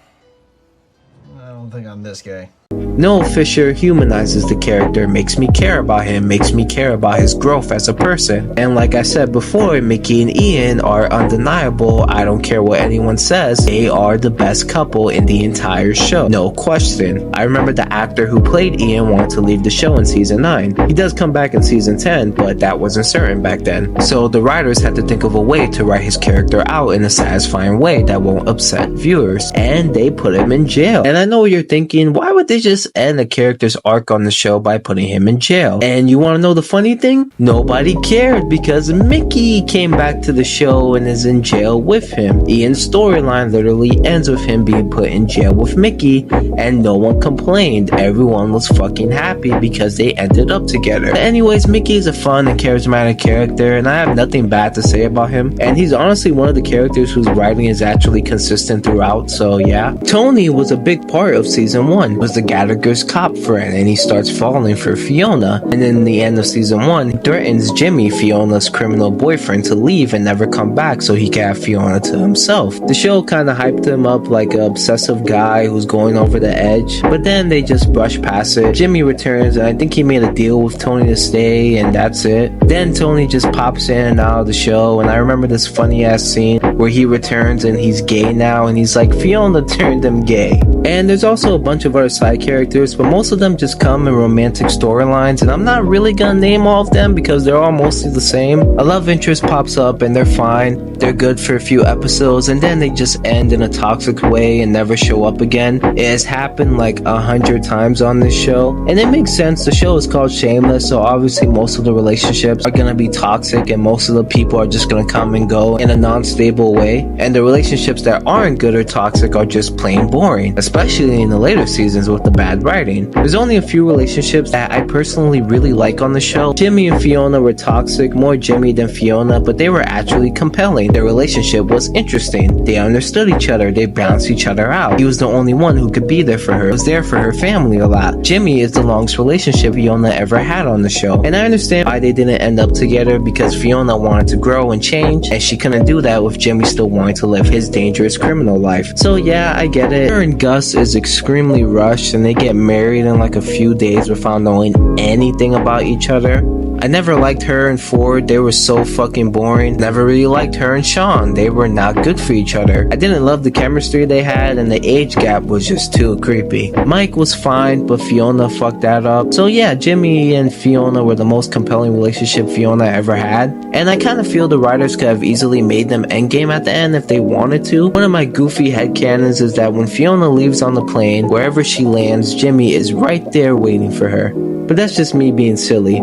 Speaker 12: I don't think I'm this gay.
Speaker 1: Noel Fisher humanizes the character, makes me care about him, makes me care about his growth as a person. And like I said before, Mickey and Ian are undeniable. I don't care what anyone says. They are the best couple in the entire show. No question. I remember the actor who played Ian wanted to leave the show in season 9. He does come back in season 10, but that wasn't certain back then. So the writers had to think of a way to write his character out in a satisfying way that won't upset viewers. And they put him in jail. And I know what you're thinking, why would they just end the character's arc on the show by putting him in jail? And you want to know the funny thing? Nobody cared because Mickey came back to the show and is in jail with him. Ian's storyline literally ends with him being put in jail with Mickey, and no one complained. Everyone was fucking happy because they ended up together. Anyways, Mickey is a fun and charismatic character, and I have nothing bad to say about him. And he's honestly one of the characters whose writing is actually consistent throughout, so yeah. Tony was a big part of season 1, was the Gallagher's cop friend, and he starts falling for Fiona, and in the end of season 1, he threatens Jimmy, Fiona's criminal boyfriend, to leave and never come back so he can have Fiona to himself. The show kinda hyped him up like an obsessive guy who's going over the edge, but then they just brush past it. Jimmy returns, and I think he made a deal with Tony to stay, and that's it. Then Tony just pops in and out of the show, and I remember this funny ass scene where he returns and he's gay now, and he's like, Fiona turned him gay. And there's also a bunch of other side characters, but most of them just come in romantic storylines, and I'm not really gonna name all of them because they're all mostly the same. A love interest pops up and they're fine, they're good for a few episodes, and then they just end in a toxic way and never show up again. It has happened like 100 times on this show, and it makes sense. The show is called Shameless, so obviously most of the relationships are gonna be toxic and most of the people are just gonna come and go in a non-stable way, and the relationships that aren't good or toxic are just plain boring, especially in the later seasons with the bad writing. There's only a few relationships that I personally really like on the show. Jimmy and Fiona were toxic, more Jimmy than Fiona, but they were actually compelling. Their relationship was interesting. They understood each other, they balanced each other out. He was the only one who could be there for her, was there for her family a lot. Jimmy is the longest relationship Fiona ever had on the show, and I understand why they didn't end up together, because Fiona wanted to grow and change, and she couldn't do that with Jimmy still wanting to live his dangerous criminal life. So yeah, I get it. Her and Gus is extremely rushed, and they get married in like a few days without knowing anything about each other. I never liked her and Ford, they were so fucking boring. Never really liked her and Sean, they were not good for each other. I didn't love the chemistry they had, and the age gap was just too creepy. Mike was fine, but Fiona fucked that up. So yeah, Jimmy and Fiona were the most compelling relationship Fiona ever had, and I kind of feel the writers could have easily made them endgame at the end if they wanted to. One of my goofy headcanons is that when Fiona leaves on the plane, wherever she lands, Jimmy is right there waiting for her. But that's just me being silly.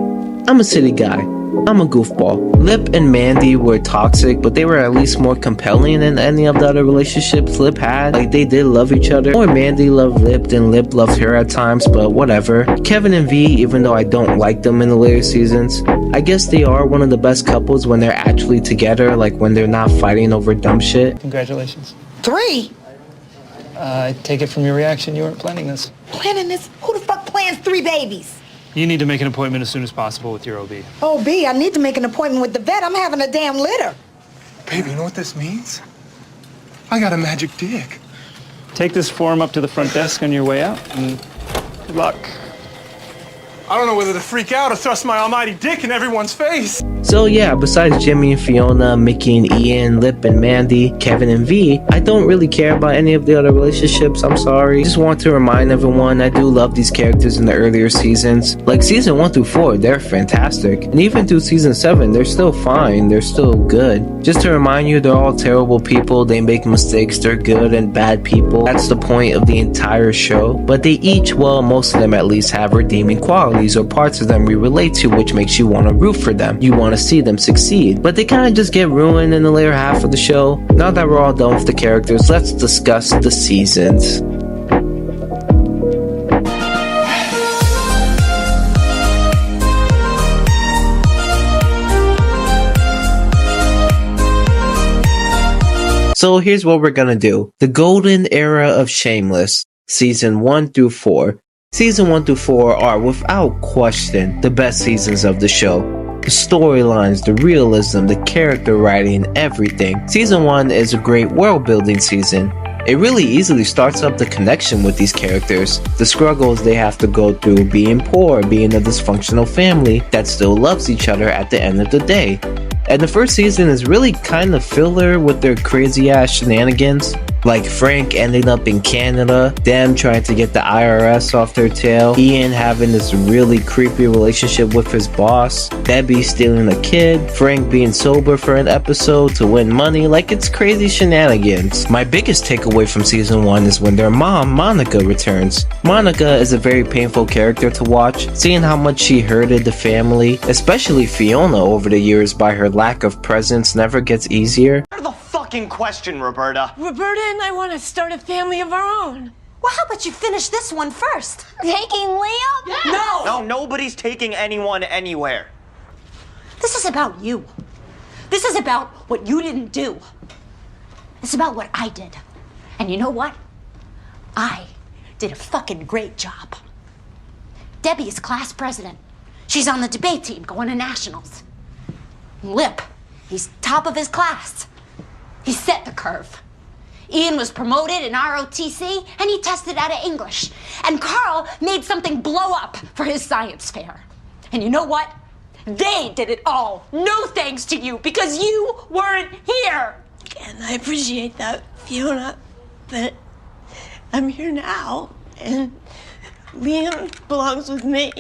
Speaker 1: I'm a silly guy. I'm a goofball. Lip and Mandy were toxic, but they were at least more compelling than any of the other relationships Lip had. Like, they did love each other. More Mandy loved Lip than Lip loved her at times, but whatever. Kevin and V, even though I don't like them in the later seasons, I guess they are one of the best couples when they're actually together, like when they're not fighting over dumb shit.
Speaker 19: Congratulations.
Speaker 16: 3?
Speaker 19: I take it from your reaction you weren't planning this.
Speaker 16: Planning this? Who the fuck plans 3 babies?
Speaker 3: You need to make an appointment as soon as possible with your OB.
Speaker 17: OB, I need to make an appointment with the vet. I'm having a damn litter.
Speaker 15: Baby, you know what this means? I got a magic dick.
Speaker 3: Take this form up to the front desk on your way out, and good luck.
Speaker 15: I don't know whether to freak out or thrust my almighty dick in everyone's face.
Speaker 1: So yeah, besides Jimmy and Fiona, Mickey and Ian, Lip and Mandy, Kevin and V, I don't really care about any of the other relationships, I'm sorry. Just want to remind everyone I do love these characters in the earlier seasons. Like season 1 through 4, they're fantastic. And even through season 7, they're still fine, they're still good. Just to remind you, they're all terrible people, they make mistakes, they're good and bad people. That's the point of the entire show. But they each, well, most of them at least, have redeeming qualities or parts of them we relate to, which makes you want to root for them. You want to see them succeed, but they kind of just get ruined in the later half of the show. Now that we're all done with the characters, let's discuss the seasons. So here's what we're gonna do. The golden era of Shameless, season 1 through 4. Season 1 through 4 are, without question, the best seasons of the show. The storylines, the realism, the character writing, everything. Season 1 is a great world building season. It really easily starts up the connection with these characters, the struggles they have to go through being poor, being a dysfunctional family that still loves each other at the end of the day. And the first season is really kind of filler with their crazy ass shenanigans. Like Frank ending up in Canada, them trying to get the IRS off their tail, Ian having this really creepy relationship with his boss, Debbie stealing a kid, Frank being sober for an episode to win money. Like, it's crazy shenanigans. My biggest takeaway from season 1 is when their mom, Monica, returns. Monica is a very painful character to watch, seeing how much she hurted the family, especially Fiona over the years by her lack of presence never gets easier.
Speaker 6: Fucking question, Roberta.
Speaker 19: Roberta and I want to start a family of our own.
Speaker 5: Well, how about you finish this one first?
Speaker 4: Taking Liam?
Speaker 5: No!
Speaker 6: No, nobody's taking anyone anywhere.
Speaker 5: This is about you. This is about what you didn't do. It's about what I did. And you know what? I did a fucking great job. Debbie is class president. She's on the debate team going to nationals. Lip, he's top of his class. He set the curve. Ian was promoted in ROTC, and he tested out of English. And Carl made something blow up for his science fair. And you know what? They did it all. No thanks to you, because you weren't here.
Speaker 19: And I appreciate that, Fiona, but I'm here now, and Liam belongs with me.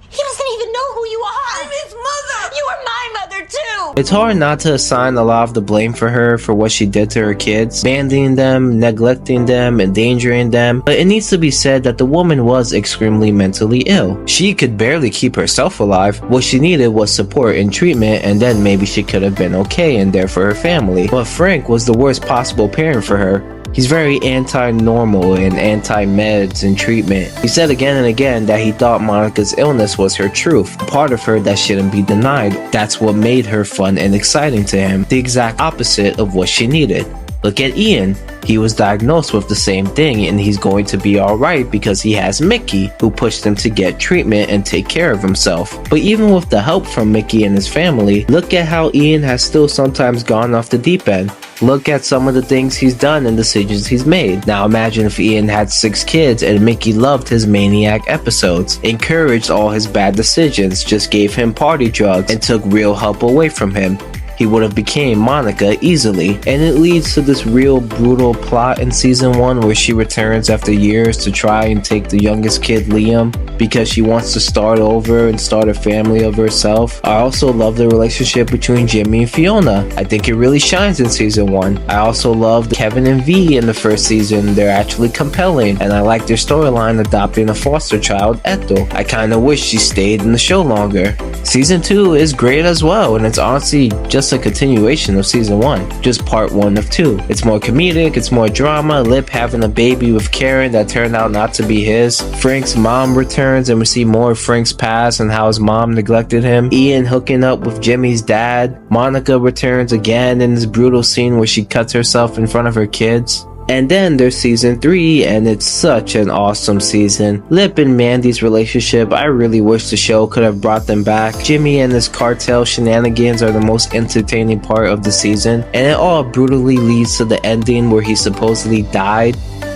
Speaker 5: He doesn't even know who you are. I'm his mother. You are my mother, too.
Speaker 1: It's hard not to assign a lot of the blame for her for what she did to her kids, abandoning them, neglecting them, endangering them. But it needs to be said that the woman was extremely mentally ill. She could barely keep herself alive. What she needed was support and treatment, and then maybe she could have been okay and there for her family. But Frank was the worst possible parent for her. He's very anti-normal and anti-meds and treatment. He said again and again that he thought Monica's illness was her truth, a part of her that shouldn't be denied. That's what made her fun and exciting to him, the exact opposite of what she needed. Look at Ian. He was diagnosed with the same thing, and he's going to be alright because he has Mickey, who pushed him to get treatment and take care of himself. But even with the help from Mickey and his family, look at how Ian has still sometimes gone off the deep end. Look at some of the things he's done and decisions he's made. Now imagine if Ian had 6 kids and Mickey loved his maniac episodes, encouraged all his bad decisions, just gave him party drugs, and took real help away from him. He would have became Monica easily. And it leads to this real brutal plot in season 1 where she returns after years to try and take the youngest kid, Liam, because she wants to start over and start a family of herself. I also love the relationship between Jimmy and Fiona. I think it really shines in season 1. I also loved Kevin and V in the first season. They're actually compelling, and I like their storyline adopting a foster child, Ethel. I kinda wish she stayed in the show longer. Season 2 is great as well, and it's honestly just a continuation of season 1, just part 1 of 2. It's more comedic, it's more drama, Lip having a baby with Karen that turned out not to be his, Frank's mom returns and we see more of Frank's past and how his mom neglected him, Ian hooking up with Jimmy's dad, Monica returns again in this brutal scene where she cuts herself in front of her kids. And then there's season 3, and it's such an awesome season. Lip and Mandy's relationship, I really wish the show could have brought them back. Jimmy and his cartel shenanigans are the most entertaining part of the season, and it all brutally leads to the ending where he supposedly died.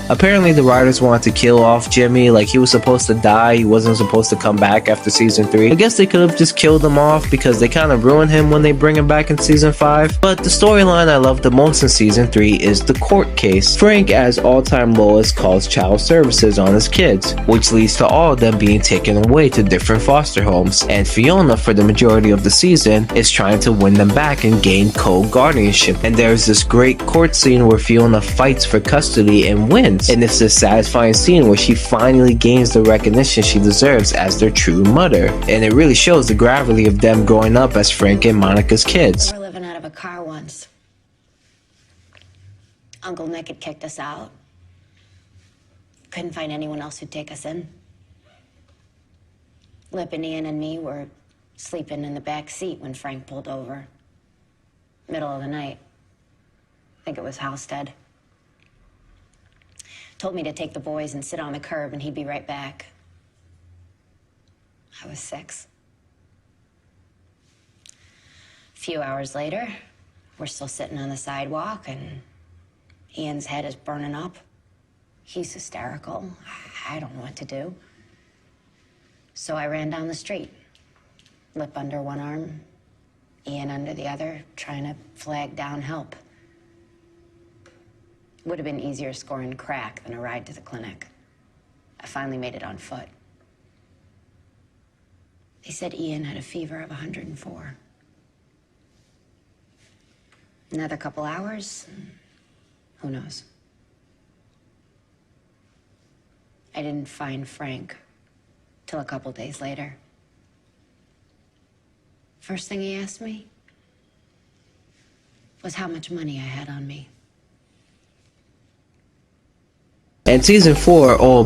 Speaker 1: Apparently the writers wanted to kill off Jimmy, like he was supposed to die, he wasn't supposed to come back after season 3. I guess they could have just killed him off because they kind of ruined him when they bring him back in season 5. But the storyline I love the most in season 3 is the court case. Frank, as all-time lowest, calls child services on his kids, which leads to all of them being taken away to different foster homes. And Fiona, for the majority of the season, is trying to win them back and gain co-guardianship. And there's this great court scene where Fiona fights for custody and wins. And it's a satisfying scene where she finally gains the recognition she deserves as their true mother. And it really shows the gravity of them growing up as Frank and Monica's kids.
Speaker 20: We were living out of a car once. Uncle Nick had kicked us out. Couldn't find anyone else who'd take us in. Lip and Ian and me were sleeping in the back seat when Frank pulled over. Middle of the night. I think it was Halstead. Told me to take the boys and sit on the curb and he'd be right back. I was 6. A few hours later, we're still sitting on the sidewalk and Ian's head is burning up. He's hysterical. I don't know what to do. So I ran down the street, Lip under one arm, Ian under the other, trying to flag down help. Would have been easier scoring crack than a ride to the clinic. I finally made it on foot. They said Ian had a fever of 104. Another couple hours, who knows? I didn't find Frank till a couple days later. First thing he asked me was how much money I had on me.
Speaker 1: And season 4, oh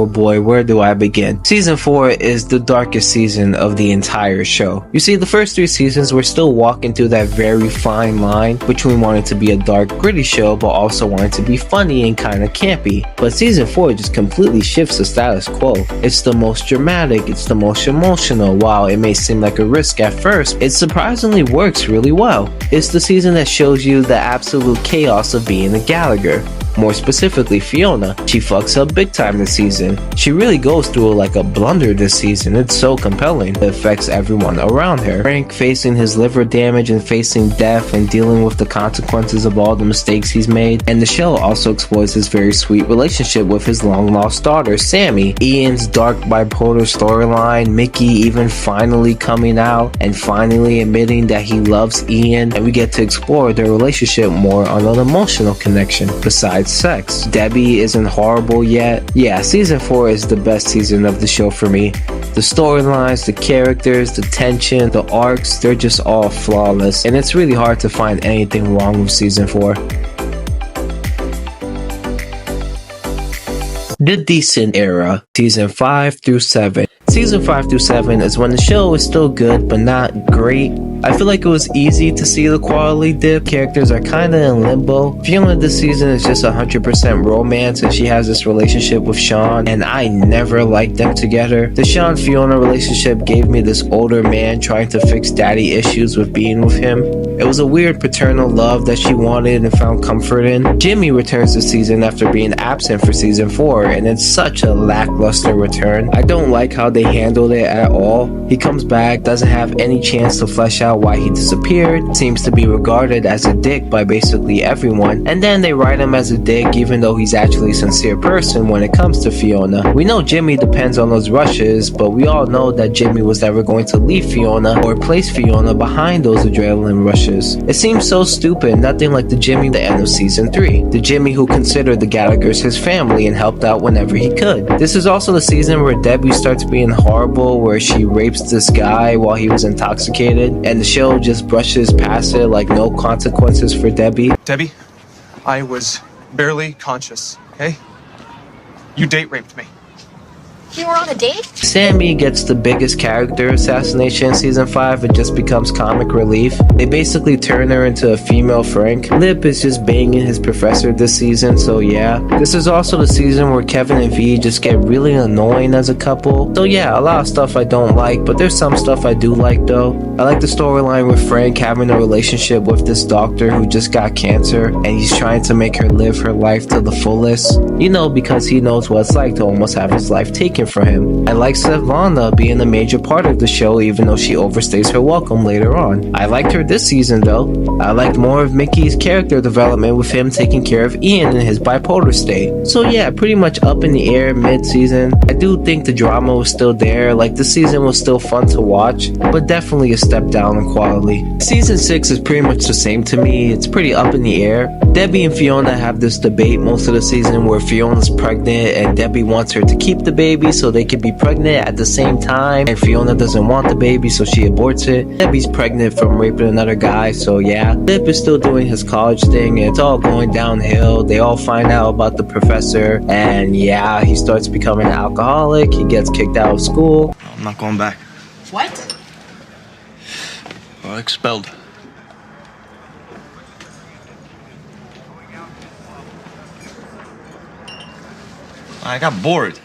Speaker 1: boy, where do I begin? Season 4 is the darkest season of the entire show. You see, the first 3 seasons we're still walking through that very fine line between wanting to be a dark, gritty show, but also wanting to be funny and kind of campy. But season 4 just completely shifts the status quo. It's the most dramatic, it's the most emotional. While it may seem like a risk at first, it surprisingly works really well. It's the season that shows you the absolute chaos of being a Gallagher. More specifically, Fiona. She fucks up big time this season. She really goes through like a blunder this season. It's so compelling. It affects everyone around her. Frank facing his liver damage and facing death and dealing with the consequences of all the mistakes he's made. And the show also explores his very sweet relationship with his long lost daughter, Sammy. Ian's dark bipolar storyline, Mickey even finally coming out and finally admitting that he loves Ian. And we get to explore their relationship more on an emotional connection besides sex. Debbie isn't horrible yet. Yeah, season 4 is the best season of the show for me. The storylines, the characters, the tension, the arcs, they're just all flawless. And it's really hard to find anything wrong with season 4. The decent era, season 5 through 7. Season 5 through 7 is when the show is still good but not great. I feel like it was easy to see the quality dip. Characters are kinda in limbo. Fiona this season is just 100% romance and she has this relationship with Sean, and I never liked them together. The Sean-Fiona relationship gave me this older man trying to fix daddy issues with being with him. It was a weird paternal love that she wanted and found comfort in. Jimmy returns this season after being absent for season 4, and it's such a lackluster return. I don't like how they handled it at all. He comes back, doesn't have any chance to flesh out why he disappeared, seems to be regarded as a dick by basically everyone, and then they write him as a dick even though he's actually a sincere person when it comes to Fiona. We know Jimmy depends on those rushes, but we all know that Jimmy was never going to leave Fiona or place Fiona behind those adrenaline rushes. It seems so stupid, nothing like the Jimmy at the end of season 3. The Jimmy who considered the Gallaghers his family and helped out whenever he could. This is also the season where Debbie starts being horrible, where she rapes this guy while he was intoxicated, and the show just brushes past it like no consequences for Debbie.
Speaker 21: Debbie, I was barely conscious, okay? You date raped me.
Speaker 5: You were on a date?
Speaker 1: Sammy gets the biggest character assassination in season 5 and just becomes comic relief. They basically turn her into a female Frank. Lip is just banging his professor this season, so yeah. This is also the season where Kevin and V just get really annoying as a couple. So yeah, a lot of stuff I don't like, but there's some stuff I do like though. I like the storyline with Frank having a relationship with this doctor who just got cancer, and he's trying to make her live her life to the fullest. You know, because he knows what it's like to almost have his life taken from him. I like Savannah being a major part of the show, even though she overstays her welcome later on. I liked her this season though. I liked more of Mickey's character development with him taking care of Ian in his bipolar state. So yeah, pretty much up in the air mid-season. I do think the drama was still there, like this season was still fun to watch, but definitely a step down in quality. Season 6 is pretty much the same to me. It's pretty up in the air. Debbie and Fiona have this debate most of the season where Fiona's pregnant and Debbie wants her to keep the baby so they can be pregnant at the same time, and Fiona doesn't want the baby so she aborts it. Debbie's pregnant from raping another guy, so yeah. Lip is still doing his college thing and it's all going downhill. They all find out about the professor and yeah, he starts becoming an alcoholic. He gets kicked out of school.
Speaker 15: I'm not going back.
Speaker 5: What?
Speaker 15: Well, expelled. I got bored.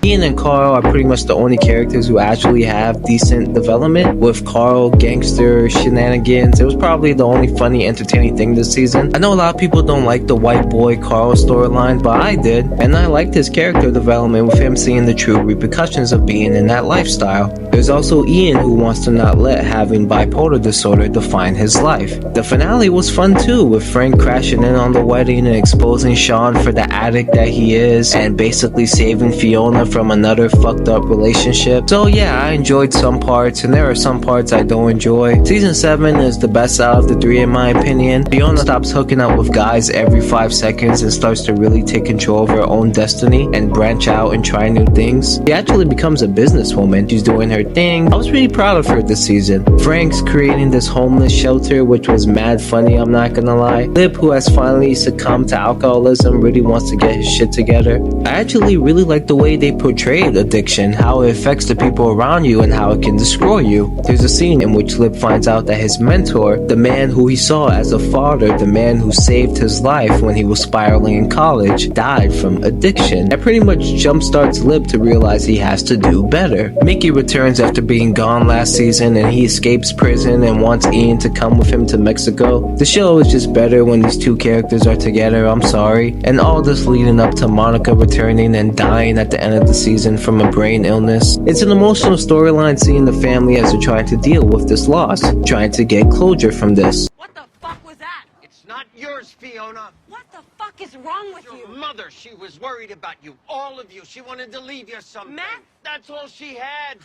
Speaker 1: Ian and Carl are pretty much the only characters who actually have decent development. With Carl, gangster shenanigans, it was probably the only funny, entertaining thing this season. I know a lot of people don't like the white boy Carl storyline, but I did, and I liked his character development with him seeing the true repercussions of being in that lifestyle. There's also Ian who wants to not let having bipolar disorder define his life. The finale was fun too, with Frank crashing in on the wedding and exposing Sean for the addict that he is, and basically saving Fiona from another fucked up relationship. So yeah, I enjoyed some parts and there are some parts I don't enjoy. Season 7 is the best out of the 3 in my opinion. Fiona stops hooking up with guys every 5 seconds and starts to really take control of her own destiny and branch out and try new things. She actually becomes a businesswoman. She's doing her thing. I was really proud of her this season. Frank's creating this homeless shelter, which was mad funny, I'm not gonna lie. Lip, who has finally succumbed to alcoholism, really wants to get his shit together. I actually really like the way they portrayed addiction, how it affects the people around you and how it can destroy you. There's a scene in which Lip finds out that his mentor, the man who he saw as a father, the man who saved his life when he was spiraling in college, died from addiction. That pretty much jumpstarts Lip to realize he has to do better. Mickey returns after being gone last season and he escapes prison and wants Ian to come with him to Mexico. The show is just better when these two characters are together, I'm sorry. And all this leading up to Monica returning and dying at the end of the season from a brain illness. It's an emotional storyline seeing the family as they're trying to deal with this loss, trying to get closure from this.
Speaker 5: What the fuck was that?
Speaker 13: It's not yours, Fiona.
Speaker 5: What the fuck is wrong with
Speaker 13: Your
Speaker 5: you?
Speaker 13: mother, she was worried about you, all of you. She wanted to leave you something.
Speaker 5: Matt?
Speaker 13: That's all she had.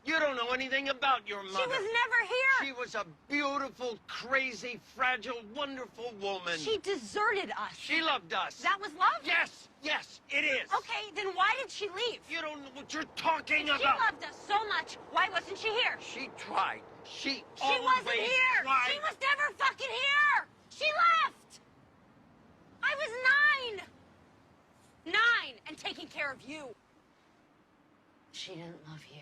Speaker 13: You don't know anything about your mother.
Speaker 5: She was never here.
Speaker 13: She was a beautiful, crazy, fragile, wonderful woman.
Speaker 5: She deserted us.
Speaker 13: She loved us.
Speaker 5: That was love?
Speaker 13: Yes, yes, it is.
Speaker 5: Okay, then why did she leave?
Speaker 13: You don't know what you're talking
Speaker 5: If she
Speaker 13: about.
Speaker 5: loved us so much, why wasn't she here?
Speaker 13: She tried. She
Speaker 5: wasn't
Speaker 13: always
Speaker 5: here.
Speaker 13: tried.
Speaker 5: She was never fucking here. She left. I was 9. 9 and taking care of you.
Speaker 20: She didn't love you.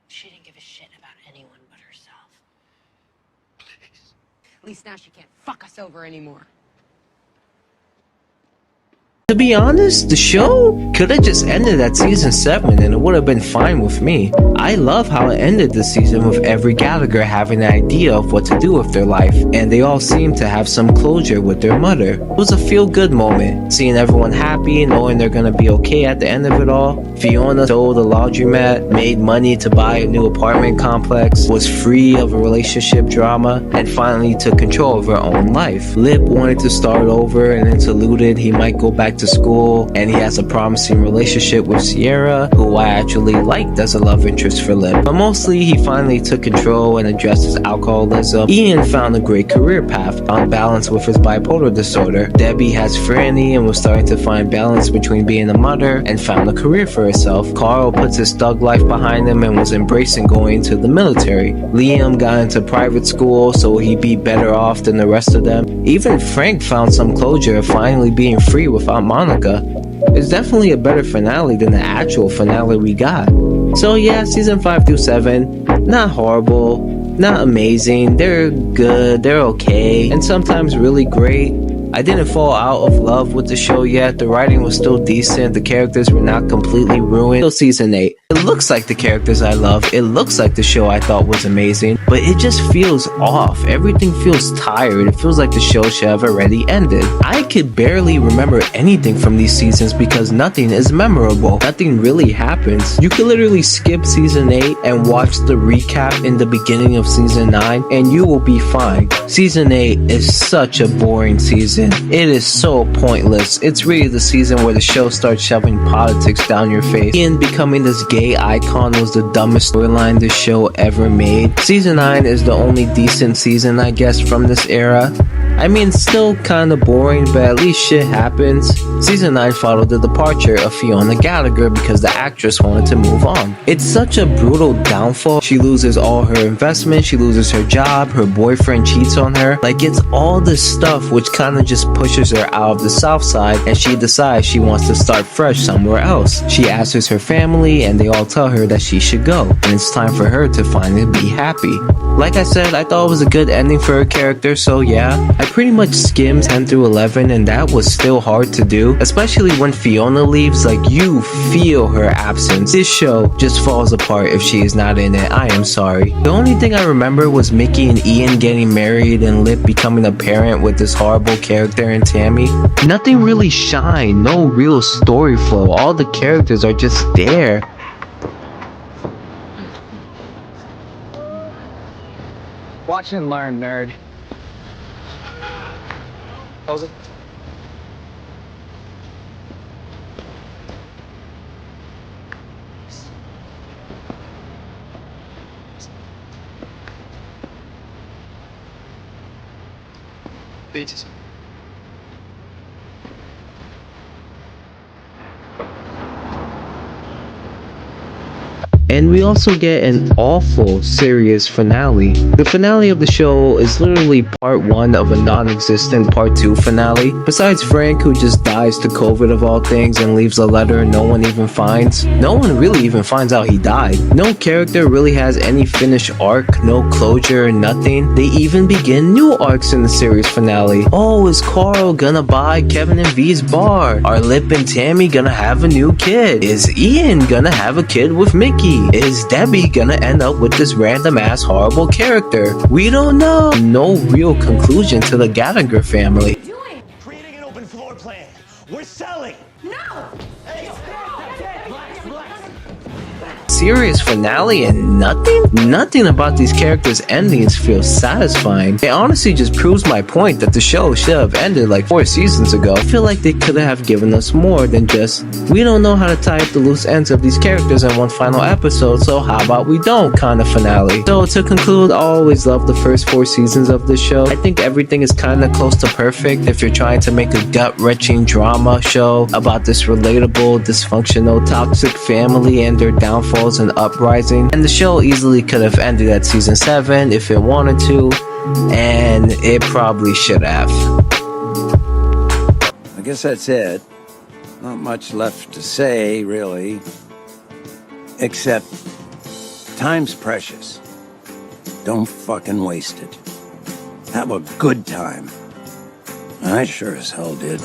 Speaker 20: She didn't give a shit about anyone but herself.
Speaker 5: Please. At least now she can't fuck us over anymore.
Speaker 1: To be honest, the show could have just ended at season 7 and it would have been fine with me. I love how it ended this season with every Gallagher having an idea of what to do with their life, and they all seem to have some closure with their mother. It was a feel-good moment, seeing everyone happy, knowing they're gonna be okay at the end of it all. Fiona sold a laundromat, made money to buy a new apartment complex, was free of a relationship drama, and finally took control of her own life. Lip wanted to start over and interluded he might go back to school, and he has a promising relationship with Sierra, who I actually liked as a love interest for Lip. But mostly he finally took control and addressed his alcoholism. Ian found a great career path, found balance with his bipolar disorder. Debbie has Franny and was starting to find balance between being a mother and found a career for herself. Carl puts his thug life behind him and was embracing going to the military. Liam got into private school so he'd be better off than the rest of them. Even Frank found some closure of finally being free without Monica. It's definitely a better finale than the actual finale we got. So yeah, season 5 through 7, not horrible, not amazing, they're good, they're okay, and sometimes really great. I didn't fall out of love with the show yet. The writing was still decent. The characters were not completely ruined. Till season 8. It looks like the characters I love. It looks like the show I thought was amazing. But it just feels off. Everything feels tired. It feels like the show should have already ended. I could barely remember anything from these seasons because nothing is memorable. Nothing really happens. You could literally skip season 8 and watch the recap in the beginning of season 9 and you will be fine. Season 8 is such a boring season. It is so pointless. It's really the season where the show starts shoving politics down your face. Ian becoming this gay icon was the dumbest storyline this show ever made. Season 9 is the only decent season, I guess, from this era. I mean, still kinda boring, but at least shit happens. Season 9 followed the departure of Fiona Gallagher because the actress wanted to move on. It's such a brutal downfall. She loses all her investment, she loses her job, her boyfriend cheats on her. Like, it's all this stuff which kinda just pushes her out of the south side, and she decides she wants to start fresh somewhere else. She asks her family and they all tell her that she should go, and it's time for her to finally be happy. Like I said, I thought it was a good ending for her character, so yeah, I pretty much skimmed 10 through 11 and that was still hard to do, especially when Fiona leaves. Like, you feel her absence. This show just falls apart if she is not in it. I am sorry. The only thing I remember was Mickey and Ian getting married and Lip becoming a parent with this horrible character in Tammy. Nothing really shined, no real story flow. All the characters are just there.
Speaker 6: Watch and learn, nerd. Close it. Beaches.
Speaker 1: And we also get an awful serious finale. The finale of the show is literally part 1 of a non-existent part 2 finale. Besides Frank, who just dies to COVID of all things and leaves a letter no one even finds. No one really even finds out he died. No character really has any finished arc, no closure, nothing. They even begin new arcs in the series finale. Oh, is Carl gonna buy Kevin and V's bar? Are Lip and Tammy gonna have a new kid? Is Ian gonna have a kid with Mickey? Is Debbie gonna end up with this random ass horrible character? We don't know. No real conclusion to the Gallagher family.
Speaker 6: Creating an open floor plan. We're selling.
Speaker 5: No!
Speaker 1: Serious finale and nothing about these characters' endings feels satisfying. It honestly just proves my point that the show should have ended like 4 seasons ago. I feel like they could have given us more than just, we don't know how to tie up the loose ends of these characters in one final episode, so how about we don't kind of finale. So to conclude, I always loved the first 4 seasons of this show. I think everything is kind of close to perfect if you're trying to make a gut-wrenching drama show about this relatable, dysfunctional, toxic family and their downfalls and uprising. And the show easily could have ended at season 7 if it wanted to, and it probably should have.
Speaker 14: I guess that's it. Not much left to say, really. Except, time's precious. Don't fucking waste it. Have a good time. I sure as hell did.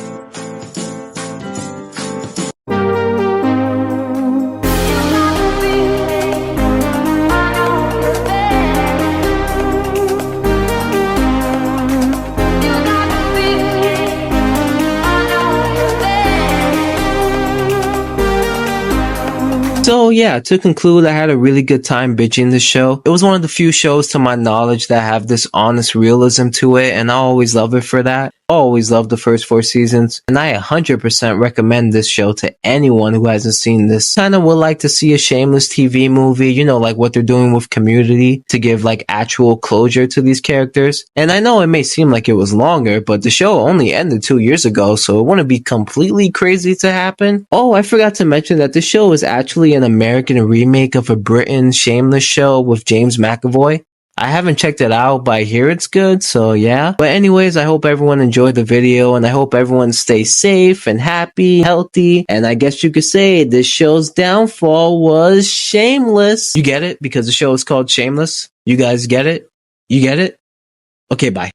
Speaker 1: So yeah, to conclude, I had a really good time binging this show. It was one of the few shows to my knowledge that have this honest realism to it, and I always love it for that. I always loved the first 4 seasons, and I 100% recommend this show to anyone who hasn't seen this. Kinda would like to see a Shameless TV movie, you know, like what they're doing with Community, to give like actual closure to these characters. And I know it may seem like it was longer, but the show only ended 2 years ago, so it wouldn't be completely crazy to happen. Oh, I forgot to mention that this show is actually an American remake of a Britain Shameless show with James McAvoy. I haven't checked it out, but I hear it's good, so yeah. But anyways, I hope everyone enjoyed the video, and I hope everyone stays safe and happy, healthy, and I guess you could say this show's downfall was Shameless. You get it? Because the show is called Shameless? You guys get it? You get it? Okay, bye.